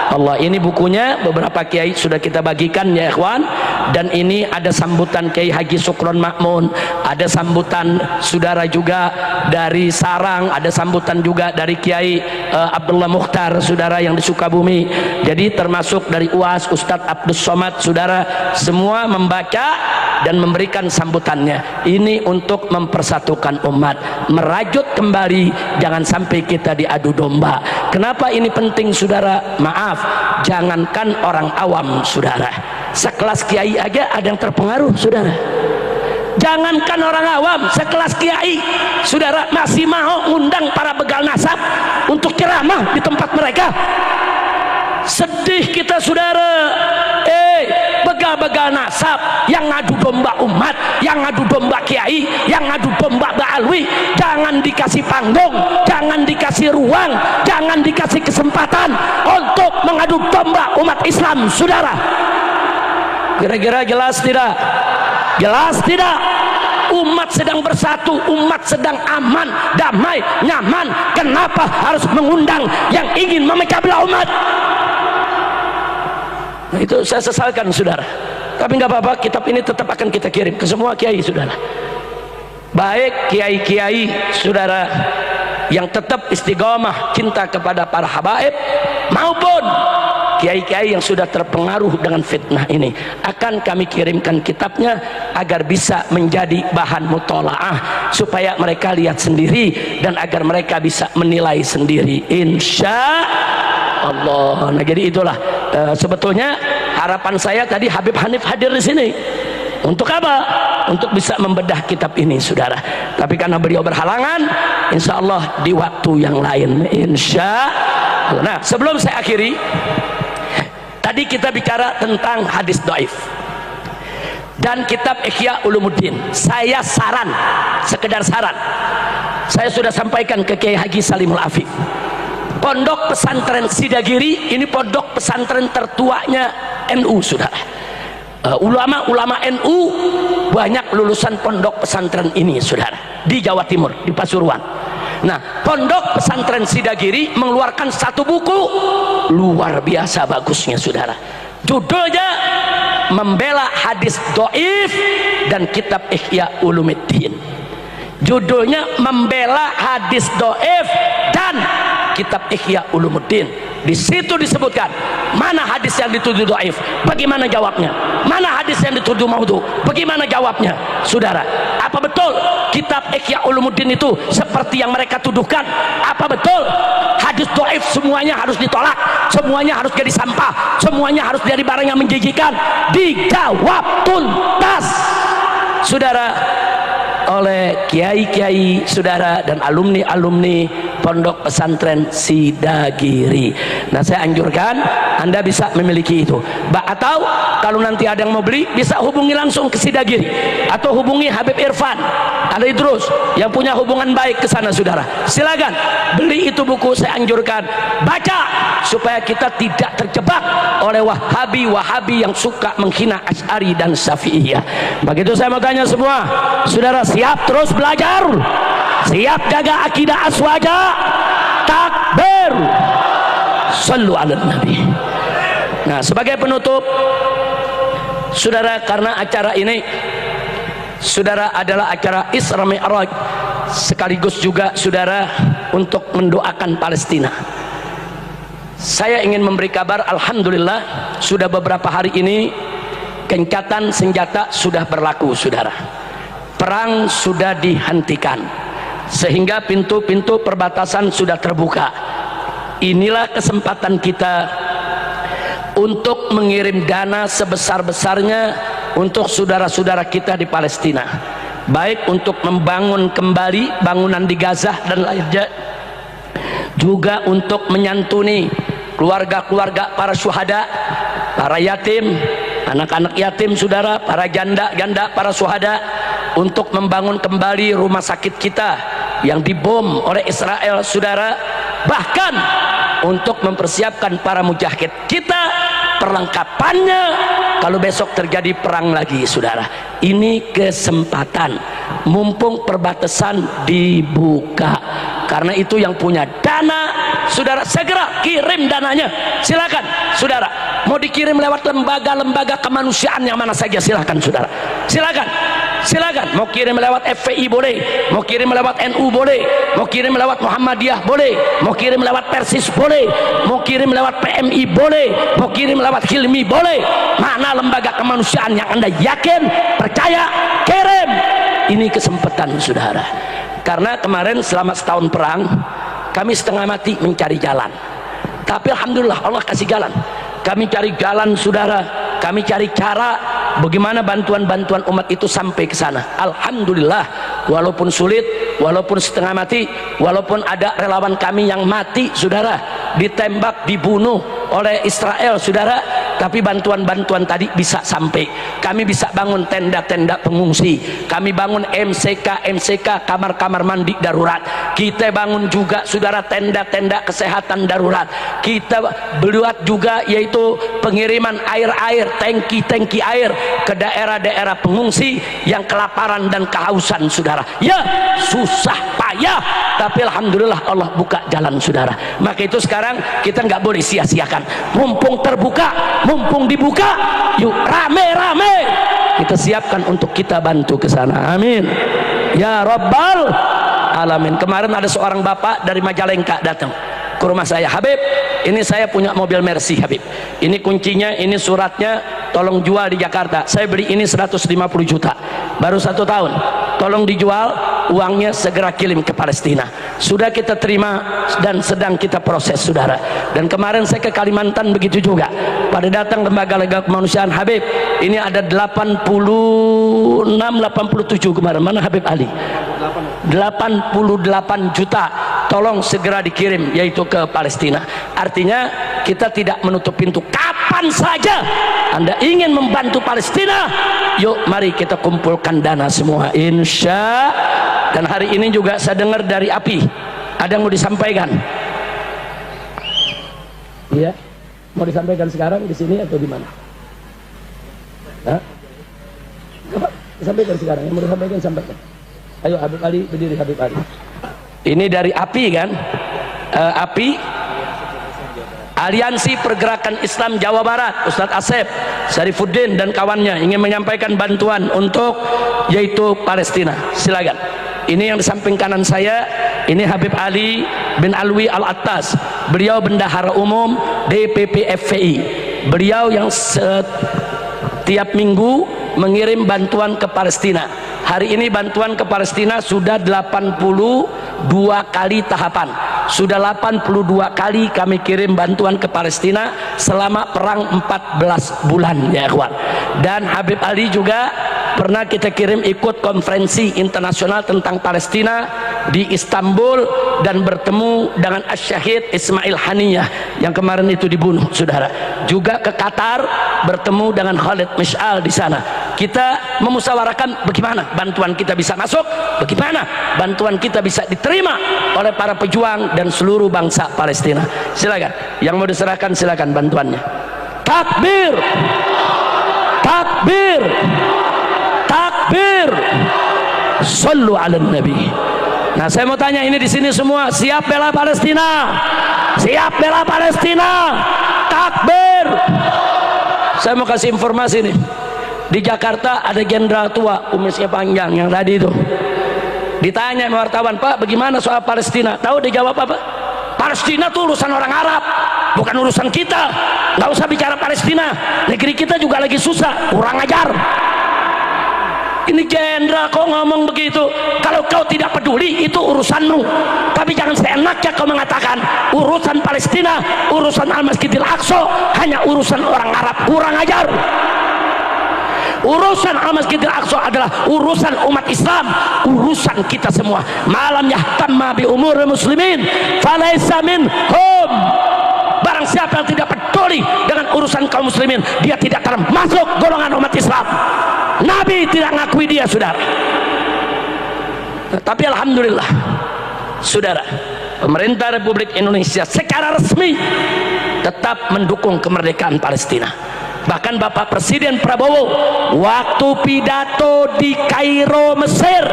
Allah. Ini bukunya, beberapa kiai sudah kita bagikan ya ikhwan. Dan ini ada sambutan Kiai Haji Sukron Makmun, ada sambutan saudara juga dari Sarang, ada sambutan juga dari Kiai Abdullah Mukhtar, saudara yang di Sukabumi. Jadi termasuk dari UAS Ustadz Abdus Somad, saudara, semua membaca dan memberikan sambutannya. Ini untuk mempersatukan umat, merajut kembali, jangan sampai kita diadu domba. Kenapa ini penting, saudara? Maaf, jangankan orang awam, saudara, sekelas kiai aja ada yang terpengaruh, saudara. Jangankan orang awam, sekelas kiai, saudara, masih mau undang para begal nasab untuk ceramah di tempat mereka. Sedih kita, saudara. Begal-begal nasab yang ngadu domba umat, yang ngadu domba kiai, yang ngadu domba Ba'alwi, jangan dikasih panggung, jangan dikasih ruang, jangan dikasih kesempatan untuk mengadu domba umat Islam, saudara. Kira-kira jelas tidak? Jelas tidak? Umat sedang bersatu, umat sedang aman, damai, nyaman. Kenapa harus mengundang yang ingin memecah belah umat? Nah, itu saya sesalkan, saudara. Tapi nggak apa-apa, kitab ini tetap akan kita kirim ke semua kiai, saudara. Baik kiai-kiai, saudara, yang tetap istiqomah cinta kepada para habaib, maupun kiai-kiai yang sudah terpengaruh dengan fitnah ini, akan kami kirimkan kitabnya agar bisa menjadi bahan mutolaah, supaya mereka lihat sendiri dan agar mereka bisa menilai sendiri, insya Allah. Nah jadi itulah sebetulnya harapan saya tadi Habib Hanif hadir di sini untuk apa? Untuk bisa membedah kitab ini, saudara. Tapi karena beliau berhalangan, insya Allah di waktu yang lain, insya Allah. Nah sebelum saya akhiri, tadi kita bicara tentang hadis dhaif dan kitab Ihya Ulumuddin. Saya saran, sekedar saran, saya sudah sampaikan ke Kiai Haji Salimul Afif, pondok pesantren Sidagiri ini pondok pesantren tertuanya NU, saudara. Ulama-ulama NU banyak lulusan pondok pesantren ini, saudara, di Jawa Timur, di Pasuruan. Nah, pondok pesantren Sidagiri mengeluarkan satu buku luar biasa bagusnya, saudara. Judulnya Membela Hadis Dhaif dan kitab Ihya Ulumuddin. Judulnya Membela Hadis Dhaif dan kitab Ihya Ulumuddin. Di situ disebutkan mana hadis yang dituduh dhaif, bagaimana jawabnya, mana hadis yang dituduh maudhu, bagaimana jawabnya, saudara. Apa betul kitab Ihya Ulumuddin itu seperti yang mereka tuduhkan? Apa betul hadis dhaif semuanya harus ditolak, semuanya harus jadi sampah, semuanya harus jadi barang yang menjijikan? Dijawab tuntas, saudara, oleh kiai-kiai, saudara, dan alumni-alumni pondok pesantren Sidagiri. Nah saya anjurkan Anda bisa memiliki itu, atau kalau nanti ada yang mau beli bisa hubungi langsung ke Sidagiri atau hubungi Habib Irfan ada Idrus yang punya hubungan baik ke sana, saudara. Silakan beli itu buku, saya anjurkan baca supaya kita tidak terjebak oleh Wahabi yang suka menghina Asy'ari dan Syafi'iyah. Begitu saya mau tanya semua, saudara siap terus belajar? Siap jaga akidah aswaja? Takbir, sallu ala nabi. Nah sebagai penutup, saudara, karena acara ini, saudara, adalah acara Isra Mi'raj sekaligus juga, saudara, untuk mendoakan Palestina. Saya ingin memberi kabar, alhamdulillah sudah beberapa hari ini gencatan senjata sudah berlaku, saudara. Perang sudah dihentikan sehingga pintu-pintu perbatasan sudah terbuka. Inilah kesempatan kita untuk mengirim dana sebesar-besarnya untuk saudara-saudara kita di Palestina, baik untuk membangun kembali bangunan di Gaza dan lainnya, juga untuk menyantuni keluarga-keluarga para syuhada, para yatim, anak-anak yatim, saudara, para janda-janda, para syuhada, untuk membangun kembali rumah sakit kita yang dibom oleh Israel, saudara, bahkan untuk mempersiapkan para mujahid kita perlengkapannya kalau besok terjadi perang lagi, saudara. Ini kesempatan, mumpung perbatasan dibuka. Karena itu yang punya dana, saudara, segera kirim dananya. Silakan, saudara, mau dikirim lewat lembaga-lembaga kemanusiaan yang mana saja, silakan, saudara. Silakan, silakan. Mau kirim lewat FPI boleh, mau kirim lewat NU boleh, mau kirim lewat Muhammadiyah boleh, mau kirim lewat Persis boleh, mau kirim lewat PMI boleh, mau kirim lewat Hilmi boleh. Mana lembaga kemanusiaan yang Anda yakin, percaya, kirim. Ini kesempatan, saudara. Karena kemarin selama setahun perang kami setengah mati mencari jalan, tapi alhamdulillah Allah kasih jalan. Kami cari jalan, saudara, kami cari cara bagaimana bantuan-bantuan umat itu sampai ke sana. Alhamdulillah, walaupun sulit, walaupun setengah mati, walaupun ada relawan kami yang mati, saudara, ditembak, dibunuh oleh Israel, saudara, tapi bantuan-bantuan tadi bisa sampai. Kami bisa bangun tenda-tenda pengungsi, kami bangun MCK kamar-kamar mandi darurat, kita bangun juga, saudara, tenda-tenda kesehatan darurat. Kita buat juga yaitu pengiriman air-air, tangki-tangki air ke daerah-daerah pengungsi yang kelaparan dan kehausan, saudara. Ya susah payah, tapi alhamdulillah Allah buka jalan, saudara. Maka itu sekarang kita nggak boleh sia-siakan, mumpung terbuka, mumpung dibuka, yuk rame-rame kita siapkan untuk kita bantu ke sana. Amin ya rabbal alamin. Kemarin ada seorang bapak dari Majalengka datang ke rumah saya, Habib, ini saya punya mobil Mercy, Habib, ini kuncinya, ini suratnya, tolong jual di Jakarta. Saya beli ini 150 juta, baru 1 tahun, tolong dijual uangnya segera kirim ke Palestina. Sudah kita terima dan sedang kita proses, saudara. Dan kemarin saya ke Kalimantan begitu juga. Pada datang lembaga-lembaga kemanusiaan Habib, ini ada 86, 87 kemarin. Mana Habib Ali? 88 juta. Tolong segera dikirim, yaitu ke Palestina. Artinya kita tidak menutup pintu. Kapan saja Anda ingin membantu Palestina, yuk mari kita kumpulkan dana semua, insya. Dan hari ini juga saya dengar dari API ada yang mau disampaikan. Iya, mau disampaikan sekarang di sini atau di mana? Hah? Apa? Sampaikan sekarang. Yang mau disampaikan sampaikan. Ayo Habib Ali, berdiri Habib Ali. Ini dari API kan? API, Aliansi Pergerakan Islam Jawa Barat, Ustadz Asep Syarifuddin dan kawannya ingin menyampaikan bantuan untuk yaitu Palestina. Silakan. Ini yang di samping kanan saya, ini Habib Ali bin Alwi Al-Attas. Beliau bendahara umum DPP FPI. Beliau yang setiap minggu mengirim bantuan ke Palestina. Hari ini bantuan ke Palestina sudah 82 kali tahapan. Sudah 82 kali kami kirim bantuan ke Palestina selama perang 14 bulan, ya ikhwan. Dan Habib Ali juga pernah kita kirim ikut konferensi internasional tentang Palestina di Istanbul dan bertemu dengan Asy-Syahid Ismail Haniyah yang kemarin itu dibunuh, saudara. Juga ke Qatar bertemu dengan Khalid Mish'al di sana. Kita memusyawarahkan bagaimana bantuan kita bisa masuk, bagaimana bantuan kita bisa diterima oleh para pejuang dan seluruh bangsa Palestina. Silakan, yang mau diserahkan silakan bantuannya. Takbir, takbir, takbir, sallu ala nabi. Nah, saya mau tanya, ini di sini semua siap bela Palestina? Siap bela Palestina? Takbir. Saya mau kasih informasi nih. Di Jakarta ada jenderal tua, kumisnya panjang yang tadi itu. Ditanya wartawan, Pak, bagaimana soal Palestina? Tahu dia jawab apa? Palestina itu urusan orang Arab, bukan urusan kita. Nggak usah bicara Palestina. Negeri kita juga lagi susah, kurang ajar. Ini jenderal kok ngomong begitu? Kalau kau tidak peduli itu urusanmu, tapi jangan seenaknya kau mengatakan urusan Palestina, urusan Al-Masjidil Aqsa hanya urusan orang Arab. Kurang ajar. Urusan Al-Masjidil Aqsa adalah urusan umat Islam, urusan kita semua. Malam yahtamma bi umuril muslimin falaysa minhum. Barang siapa yang tidak peduli dengan urusan kaum muslimin, dia tidak termasuk golongan umat Islam. Nabi tidak ngakui dia, saudara. Tapi alhamdulillah, saudara, pemerintah Republik Indonesia secara resmi tetap mendukung kemerdekaan Palestina. Bahkan Bapak Presiden Prabowo waktu pidato di Kairo, Mesir,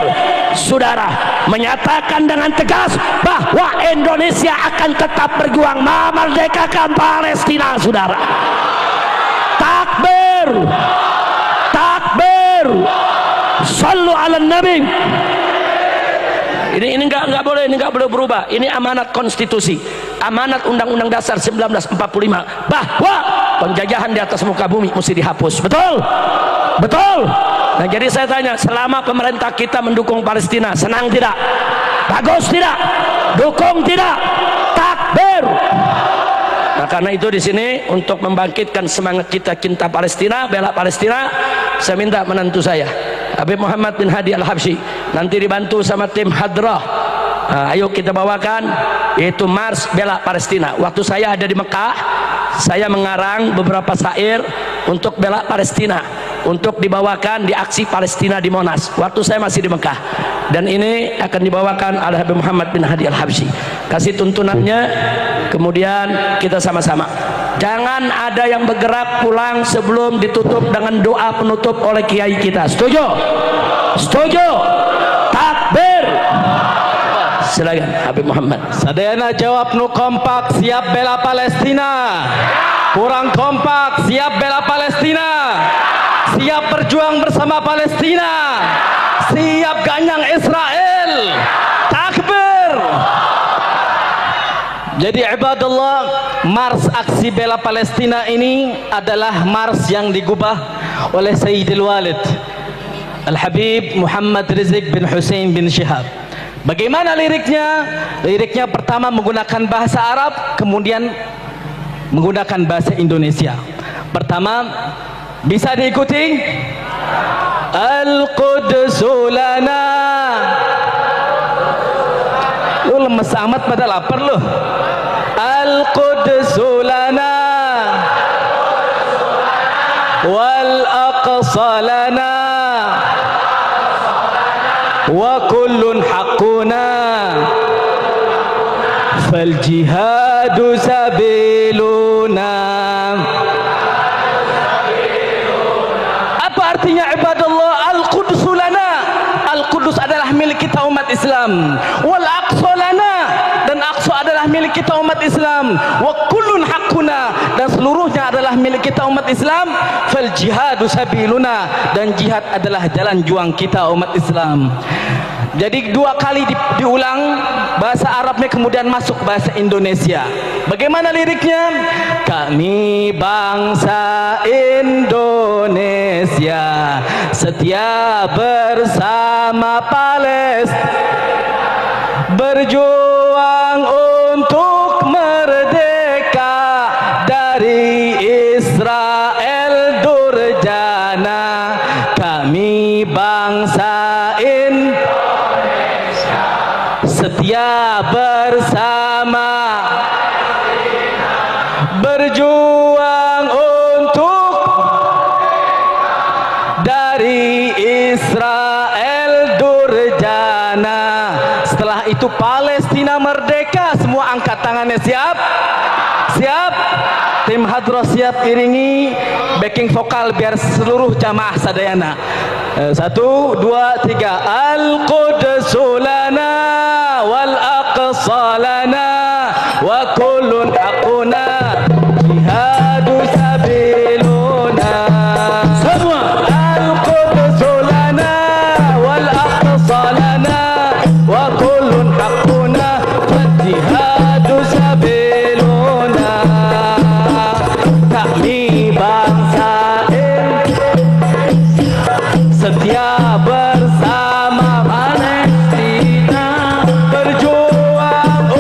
saudara, menyatakan dengan tegas bahwa Indonesia akan tetap berjuang memerdekakan Palestina, saudara. Takbir, takbir, sallu ala nabi. Ini nggak boleh, ini nggak boleh berubah. Ini amanat konstitusi, amanat Undang-Undang Dasar 1945 bahwa penjajahan di atas muka bumi mesti dihapus. Betul, betul. Nah, jadi saya tanya, selama pemerintah kita mendukung Palestina, senang tidak? Bagus tidak? Dukung tidak? Takbir. Nah, karena itu di sini untuk membangkitkan semangat kita cinta Palestina, bela Palestina, saya minta menantu saya Habib Muhammad bin Hadi Al-Habsyi, nanti dibantu sama tim Hadrah. Ayo kita bawakan yaitu Mars Bela Palestina. Waktu saya ada di Mekah, saya mengarang beberapa syair untuk bela Palestina, untuk dibawakan di aksi Palestina di Monas waktu saya masih di Mekah. Dan ini akan dibawakan oleh Habib Muhammad bin Hadi Al-Habsyi. Kasih tuntunannya, kemudian kita sama-sama. Jangan ada yang bergerak pulang sebelum ditutup dengan doa penutup oleh kiai kita. Setuju? Setuju? Takbir. Silakan Habib Muhammad.
Sadayana jawab nu kompak, siap bela Palestina. Kurang kompak, siap bela Palestina. Siap berjuang bersama Palestina. Siap ganyang Israel. Takbir. Jadi ibadallah, Mars aksi bela Palestina ini adalah Mars yang digubah oleh Sayyidil Walid. Al-Habib Muhammad Rizik bin Hussein bin Syihab. Bagaimana liriknya? Liriknya pertama menggunakan bahasa Arab, kemudian menggunakan bahasa Indonesia. Pertama, bisa diikuti? Al-Qudsu lana. Lu lemes amat pada lapar lu. Al-Qudsu lana wal aqsa lana wa kullun haqquna fal jihadu sabiluna. Apa artinya ibadallah? Al-Qudsu lana, Al-Qudus adalah milik kita umat Islam. Wal aqsa lana, dan Aqsa adalah milik kita umat Islam. Wa kullun haqquna, dan seluruhnya adalah milik kita umat Islam. Fal jihadu sabiluna, dan jihad adalah jalan juang kita umat Islam. Jadi dua kali diulang bahasa Arabnya, kemudian masuk bahasa Indonesia. Bagaimana liriknya? Kami bangsa Indonesia setia bersama Palestina, berjuang untuk merdeka dari Israel durjana. Kami bangsa Indonesia setia bersama, berjuang untuk dari Israel durjana. Setelah itu Palestina merdeka. Semua angkat tangannya. Siap? Siap? Tim hadroh siap iringi backing vokal biar seluruh jamaah sadayana. 1, 2, 3. Al-Qudsu lana wal aqsa lana wa kullun haqquna jihadu sabiluna. Semua. Al-Qudsu lana wal aqsa lana wa kullun haqquna jihadu sabiluna. Kami bangsa setia bersama Palestina, berjuang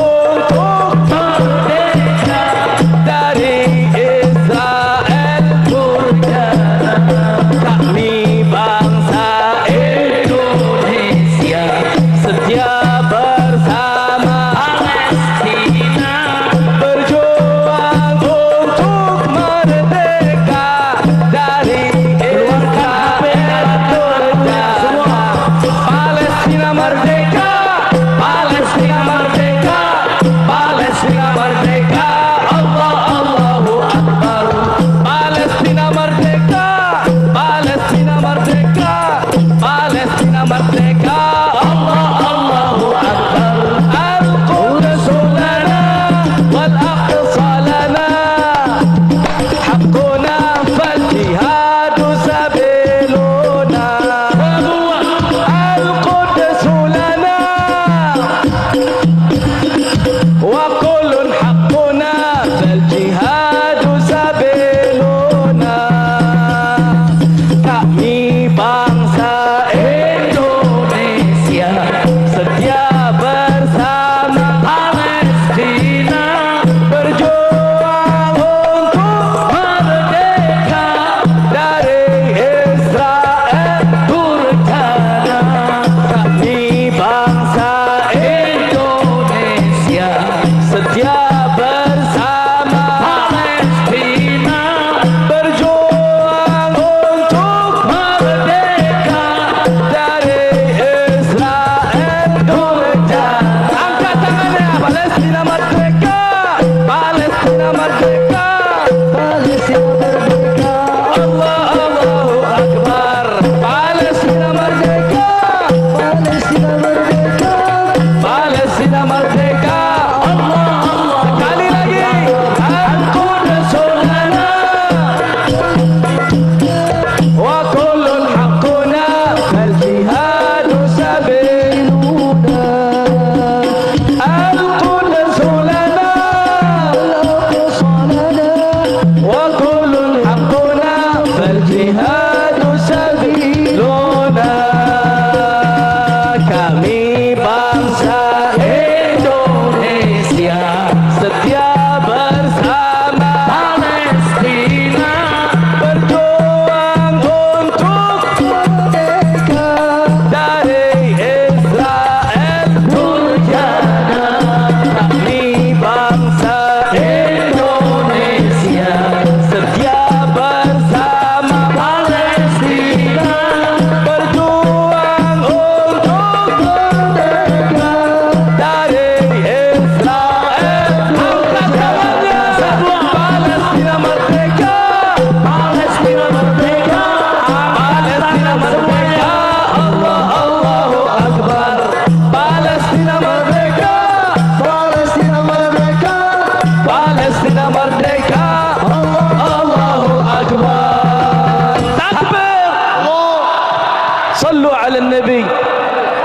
Sallu ala nabi.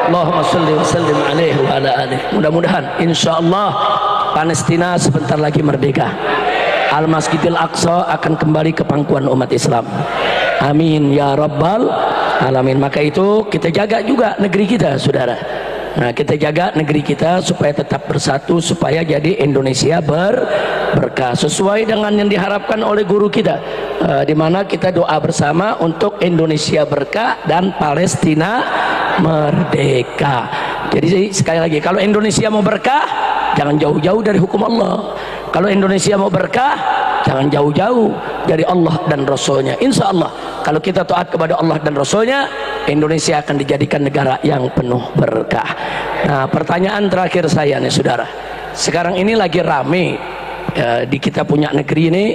Allahumma salli wa sallim alaihi wa ala alihi. Mudah-mudahan insyaallah Palestina sebentar lagi merdeka. Al-Masjidil Aqsa akan kembali ke pangkuan umat Islam. Amin ya rabbal alamin. Maka itu kita jaga juga negeri kita, saudara. Nah, kita jaga negeri kita supaya tetap bersatu, supaya jadi Indonesia berkah sesuai dengan yang diharapkan oleh guru kita, di mana kita doa bersama untuk Indonesia berkah dan Palestina merdeka. Jadi sekali lagi, kalau Indonesia mau berkah, jangan jauh-jauh dari hukum Allah. Kalau Indonesia mau berkah, jangan jauh-jauh dari Allah dan Rasulnya. Insya Allah kalau kita taat kepada Allah dan Rasulnya, Indonesia akan dijadikan negara yang penuh berkah. Nah, pertanyaan terakhir saya nih saudara, sekarang ini lagi rame di kita punya negeri ini,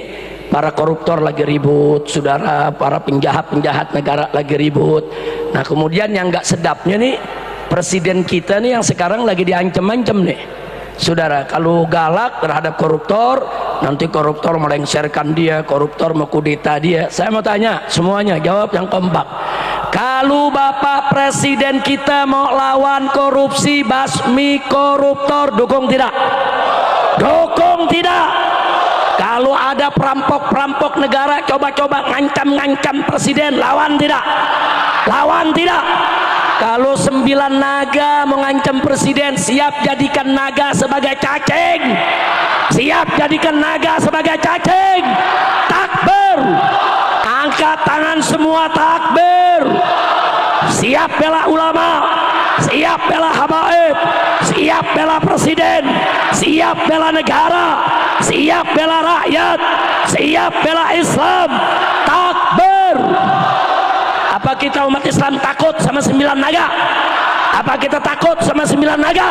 para koruptor lagi ribut saudara, para penjahat-penjahat negara lagi ribut. Nah, kemudian yang nggak sedapnya nih, presiden kita nih yang sekarang lagi diancam-ancam nih saudara. Kalau galak terhadap koruptor, nanti koruptor melengsarkan dia, koruptor mau kudeta dia. Saya mau tanya semuanya, jawab yang kompak. Kalau Bapak Presiden kita mau lawan korupsi, basmi koruptor, dukung tidak? Dukung tidak? Kalau ada perampok-perampok negara coba-coba ngancam-ngancam presiden, lawan tidak? Lawan tidak? Kalau 9 naga mengancam presiden, siap jadikan naga sebagai cacing. Siap jadikan naga sebagai cacing. Takbir. Angkat tangan semua, takbir. Siap bela ulama, siap bela habaib, siap bela presiden, siap bela negara, siap bela rakyat, siap bela Islam. Takbir. Apa kita umat Islam takut sama 9 naga? Apa kita takut sama 9 naga?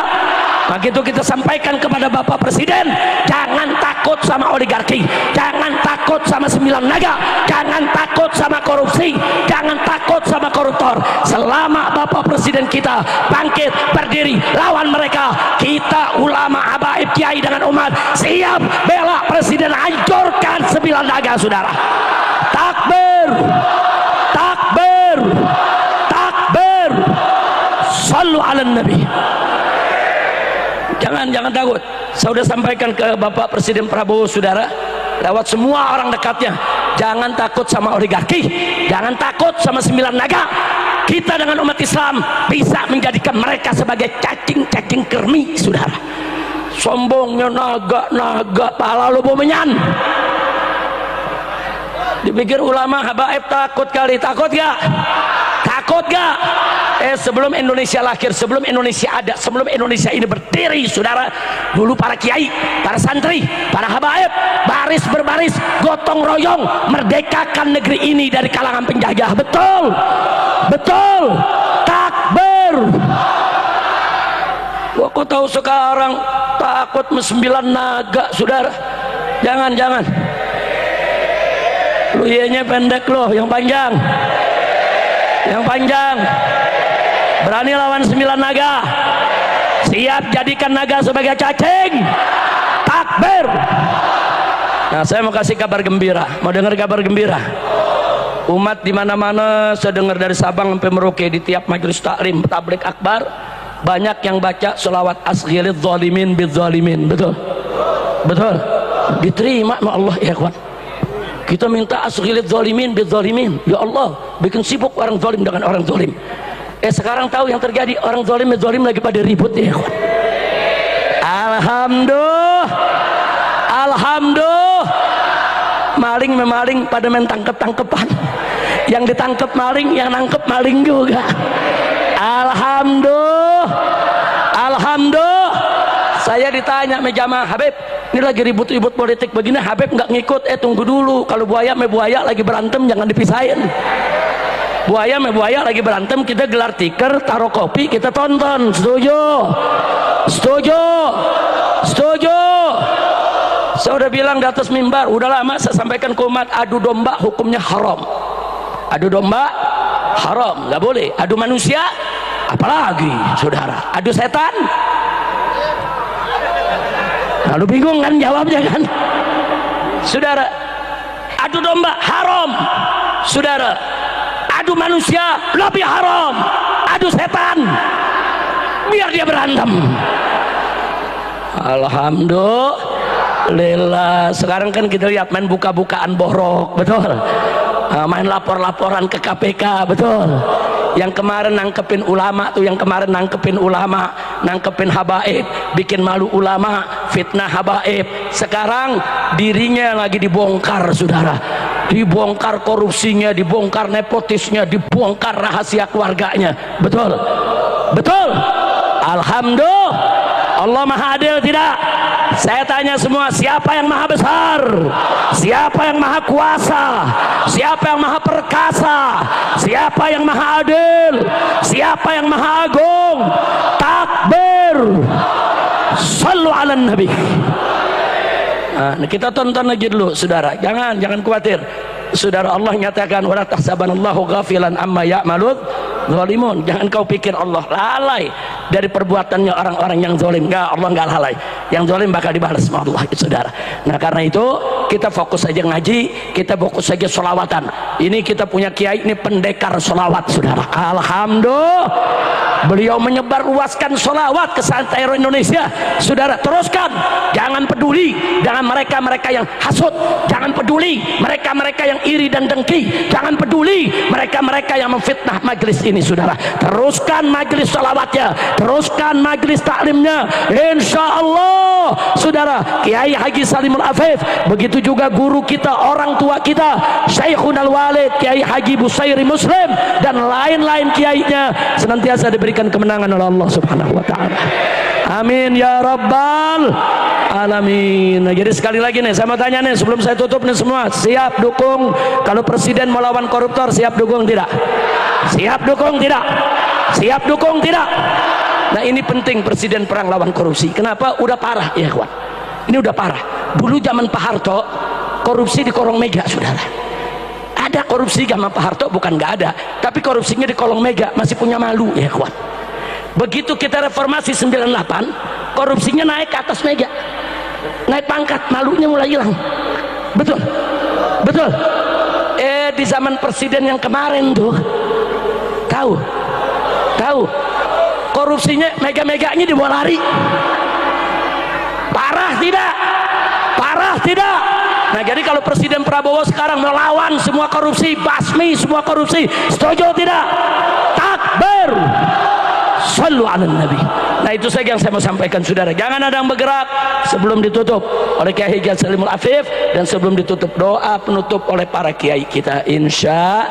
Maka itu kita sampaikan kepada Bapak Presiden, jangan takut sama oligarki, jangan takut sama 9 naga, jangan takut sama korupsi, jangan takut sama koruptor. Selama Bapak Presiden kita bangkit berdiri lawan mereka, kita ulama habaib kiai dengan umat siap bela presiden, hancurkan 9 naga saudara. Takbir. Takbir. Takbir. Sallu ala nabi. Jangan takut. Saya sudah sampaikan ke Bapak Presiden Prabowo saudara, lewat semua orang dekatnya, jangan takut sama oligarki, jangan takut sama 9 naga. Kita dengan umat Islam bisa menjadikan mereka sebagai cacing-cacing kermi saudara. Sombongnya naga pala lu bomenyan. Dipikir ulama habaib takut kali, takut gak? Takut gak? Sebelum Indonesia lahir, sebelum Indonesia ada, sebelum Indonesia ini berdiri saudara, dulu para kiai, para santri, para habaib baris berbaris, gotong royong merdekakan negeri ini dari kalangan penjajah. Betul, betul. Takbir. Wah, kok tahu sekarang takut 9 naga saudara? Jangan. Lu iyanya pendek loh, yang panjang. Yang panjang. Berani lawan 9 naga, siap jadikan naga sebagai cacing. Takbir. Nah, saya mau kasih kabar gembira. Mau dengar kabar gembira? Umat di mana-mana, saya dengar dari Sabang sampai Merauke, di tiap majelis taklim tablik akbar banyak yang baca selawat asghilidz zalimin bidzalimin. Betul? Betul? Diterima sama Allah ya kawan. Kita minta asghilidz zalimin bidzalimin. Ya Allah, bikin sibuk orang zalim dengan orang zalim. Sekarang tahu yang terjadi, orang zalim dan zalim lagi pada ribut ya. Alhamdulillah. Alhamdulillah. Maling memaling pada main tangkep-tangkepan. Yang ditangkep maling, yang nangkep maling juga. Alhamdulillah. Alhamdulillah. Saya ditanya sama jamaah, Habib, ini lagi ribut-ribut politik begini, Habib nggak ngikut. Tunggu dulu, kalau buaya sama buaya lagi berantem jangan dipisahin. Buaya sama buaya lagi berantem, kita gelar tikar, taruh kopi, kita tonton. Setuju? Setuju? Setuju? Saya udah bilang di atas mimbar, udah lama saya sampaikan ke umat, adu domba hukumnya haram. Adu domba haram, nggak boleh. Adu manusia apalagi saudara, adu setan. Lalu bingung kan jawabnya kan saudara. Adu domba haram saudara. Adu manusia lebih haram. Adu setan, biar dia berantem. Alhamdulillah. Sekarang kan kita lihat main buka-bukaan bohrok, betul. Main lapor-laporan ke KPK, betul. Yang kemarin nangkepin ulama tuh, yang kemarin nangkepin ulama, nangkepin habaib, bikin malu ulama, fitnah habaib. Sekarang dirinya lagi dibongkar, saudara. Dibongkar korupsinya, dibongkar nepotisnya, dibongkar rahasia keluarganya. Betul, betul. Alhamdulillah. Allah maha adil tidak? Saya tanya semua, siapa yang maha besar? Siapa yang maha kuasa? Siapa yang maha perkasa? Siapa yang maha adil? Siapa yang maha agung? Takbir. Sallu ala nabi. Nah, kita tonton lagi dulu, saudara. Jangan khawatir. Saudara, Allah nyatakan wala tahsabanallahu ghafilan amma ya'malud zalimun. Jangan kau pikir Allah lalai dari perbuatannya orang-orang yang zalim. Enggak, Allah enggak lalai. Yang zalim bakal dibalas sama Allah, saudara. Nah, karena itu kita fokus saja ngaji, kita fokus saja sholawatan. Ini kita punya kiai ini pendekar sholawat, saudara. Alhamdulillah. Beliau menyebar luaskan sholawat ke seantero Indonesia. Saudara, teruskan. Jangan peduli dengan mereka-mereka yang hasut. Jangan peduli mereka-mereka yang iri dan dengki. Jangan peduli mereka-mereka yang memfitnah majelis ini, saudara. Teruskan majelis sholawatnya, teruskan majelis taklimnya. Insya Allah, saudara, Kiai Haji Salimul Afif, begitu juga guru kita, orang tua kita, Syekhun Al-Walid Kiai Haji Busairi Muslim, dan lain-lain kiainya senantiasa diberikan kemenangan oleh Allah Subhanahu wa ta'ala. Amin ya rabbal alamin. Nah, jadi sekali lagi nih saya mau tanya nih sebelum saya tutup nih semua, siap dukung kalau presiden mau lawan koruptor? Siap dukung tidak? Siap dukung tidak? Siap dukung tidak? Nah, ini penting, presiden perang lawan korupsi. Kenapa? Udah parah ya kawan. Ini udah parah. Dulu zaman Pak Harto korupsi di kolong meja, saudara. Ada korupsi zaman Pak Harto, bukan nggak ada, tapi korupsinya di kolong meja, masih punya malu ya kawan. Begitu kita reformasi 98, korupsinya naik ke atas meja, naik pangkat, malunya mulai hilang. Betul, betul. Di zaman presiden yang kemarin tuh, tahu korupsinya, mega-meganya dibawa lari. Parah tidak? Parah tidak? Nah, jadi kalau Presiden Prabowo sekarang melawan semua korupsi, basmi semua korupsi, setuju tidak? Takbir. Sallu ala nabi. Nah, itu saja yang saya mau sampaikan, saudara. Jangan ada yang bergerak sebelum ditutup oleh Kiai Haji Salimul Afif, dan sebelum ditutup doa penutup oleh para kiai kita. Insya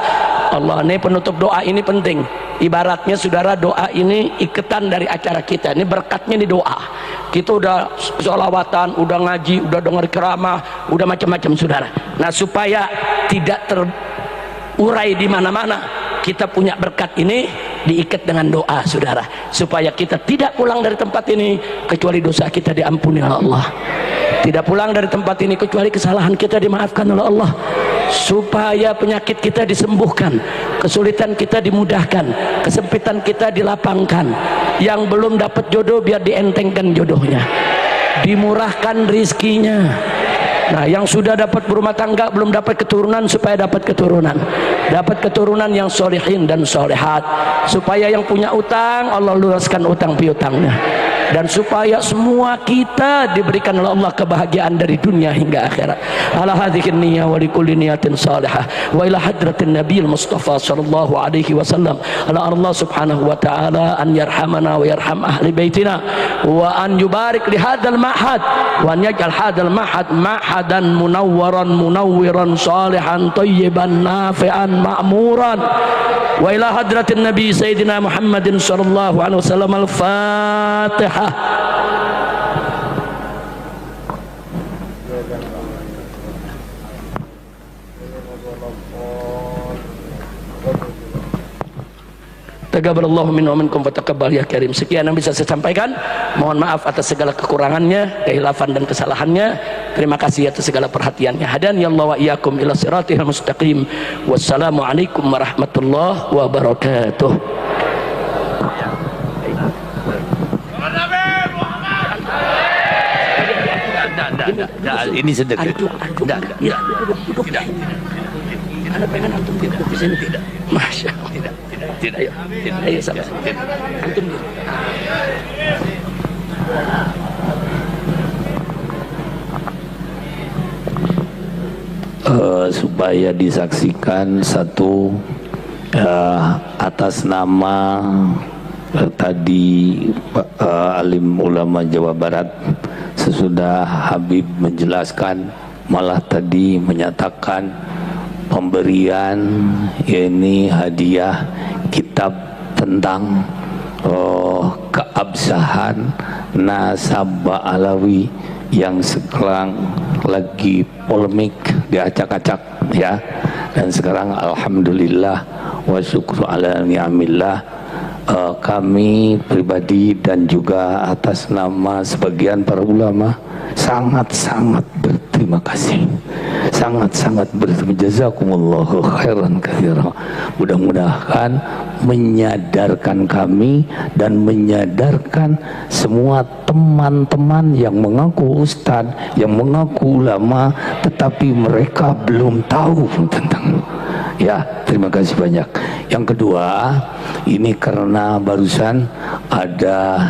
Allah, ini penutup doa ini penting. Ibaratnya, saudara, doa ini iketan dari acara kita. Ini berkatnya di doa. Kita udah sholawatan, udah ngaji, udah dengar ceramah, udah macam-macam, saudara. Nah, supaya tidak terurai di mana-mana, kita punya berkat ini diikat dengan doa, saudara, supaya kita tidak pulang dari tempat ini kecuali dosa kita diampuni oleh Allah, tidak pulang dari tempat ini kecuali kesalahan kita dimaafkan oleh Allah, supaya penyakit kita disembuhkan, kesulitan kita dimudahkan, kesempitan kita dilapangkan, yang belum dapat jodoh biar dientengkan jodohnya, dimurahkan rizkinya. Nah, yang sudah dapat berumah tangga belum dapat keturunan supaya dapat keturunan yang solihin dan solehat, supaya yang punya utang Allah lunaskan utang piutangnya, dan supaya semua kita diberikan oleh Allah kebahagiaan dari dunia hingga akhirat. Ala hadhihi niyyah wa likulli niyatin salihah wa ila hadratin nabiyil mustafa sallallahu alaihi wasallam. Ala Allah subhanahu wa ta'ala an yarhamana wa yarham ahli baitina wa an yubarik li hadzal ma'had wa an yaj'al hadzal ma'had ma'hadan munawwiran salihan tayyiban nafi'an ma'muran. Wa ila hadratin nabi sayyidina Muhammadin sallallahu alaihi wasallam. Al-Fatihah. Taqabbalallahu minna wa minkum wa taqabbal ya karim. Sekian yang bisa saya sampaikan. Mohon maaf atas segala kekurangannya, kehilafan dan kesalahannya. Terima kasih atas segala perhatiannya. Hadani Allah wa iyyakum ila siratal mustaqim. Wassalamu alaikum warahmatullahi wabarakatuh. Ini sedekah. Tidak. Ada pengen antum tidak di sini tidak? Masya Allah tidak ya tidak ya sama tidak antum tidak.
Supaya disaksikan satu atas nama tadi alim ulama Jawa Barat sesudah Habib menjelaskan malah tadi menyatakan pemberian ini hadiah kitab tentang keabsahan nasabah Alawi yang sekarang lagi polemik diacak-acak ya, dan sekarang alhamdulillah wa syukru ala ni'amillah, kami pribadi dan juga atas nama sebagian para ulama sangat-sangat berterima kasih, sangat-sangat berterima jazakumullahu khairan katsira. Mudah-mudahan menyadarkan kami dan menyadarkan semua teman-teman yang mengaku ustadz, yang mengaku ulama, tetapi mereka belum tahu tentang. Ya, terima kasih banyak. Yang kedua, ini karena barusan ada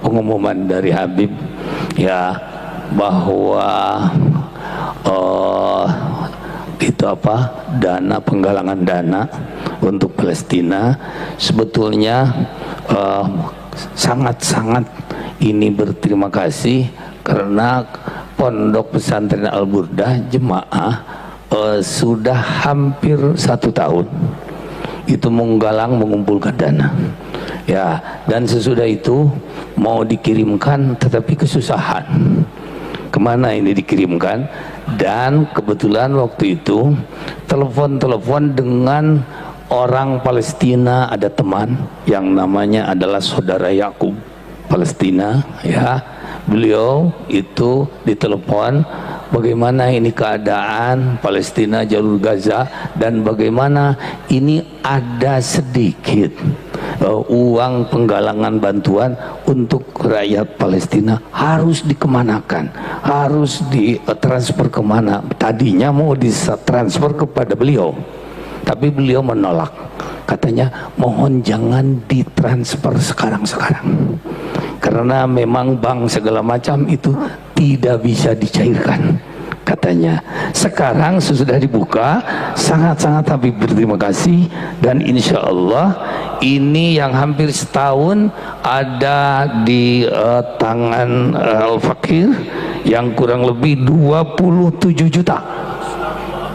pengumuman dari Habib ya bahwa itu apa, dana, penggalangan dana untuk Palestina. Sebetulnya sangat-sangat ini berterima kasih karena Pondok Pesantren Al-Burdah jemaah sudah hampir 1 tahun itu mengumpulkan dana ya, dan sesudah itu mau dikirimkan tetapi kesusahan kemana ini dikirimkan, dan kebetulan waktu itu telepon dengan orang Palestina, ada teman yang namanya adalah Saudara Yakub Palestina ya, beliau itu ditelepon bagaimana ini keadaan Palestina jalur Gaza dan bagaimana ini ada sedikit uang penggalangan bantuan untuk rakyat Palestina harus dikemanakan, harus ditransfer kemana. Tadinya mau ditransfer kepada beliau tapi beliau menolak, katanya mohon jangan ditransfer sekarang-sekarang karena memang bank segala macam itu tidak bisa dicairkan katanya. Sekarang sudah dibuka, sangat-sangat Habib berterima kasih, dan insya Allah ini yang hampir setahun ada di tangan Al-Fakir yang kurang lebih 27 juta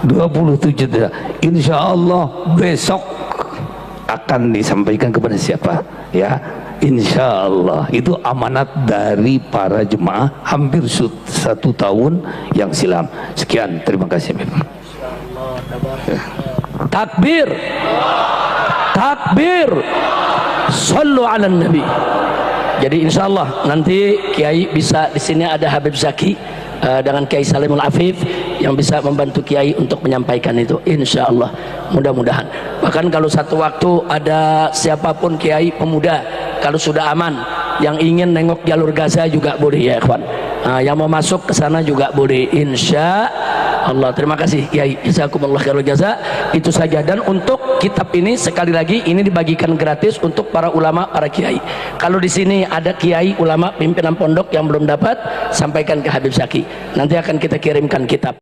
27 juta. Insya Allah besok akan disampaikan kepada siapa ya, insya Allah itu amanat dari para jemaah hampir 1 tahun yang silam. Sekian, terima kasih.
Takbir, takbir, sallu ala nabi. Jadi insya Allah nanti Kiai bisa, di sini ada Habib Zaki dengan Kiai Salimul Afif yang bisa membantu Kiai untuk menyampaikan itu, insya Allah, mudah-mudahan. Bahkan kalau satu waktu ada siapapun Kiai pemuda, kalau sudah aman yang ingin nengok jalur Gaza juga boleh ya ikhwan, yang mau masuk ke sana juga boleh, insya Allah. Terima kasih Kiai, jazakumullah khairal jaza. Itu saja, dan untuk kitab ini sekali lagi ini dibagikan gratis untuk para ulama, para kiai. Kalau di sini ada kiai ulama pimpinan pondok yang belum dapat, sampaikan ke Habib Zaki, nanti akan kita kirimkan kitab.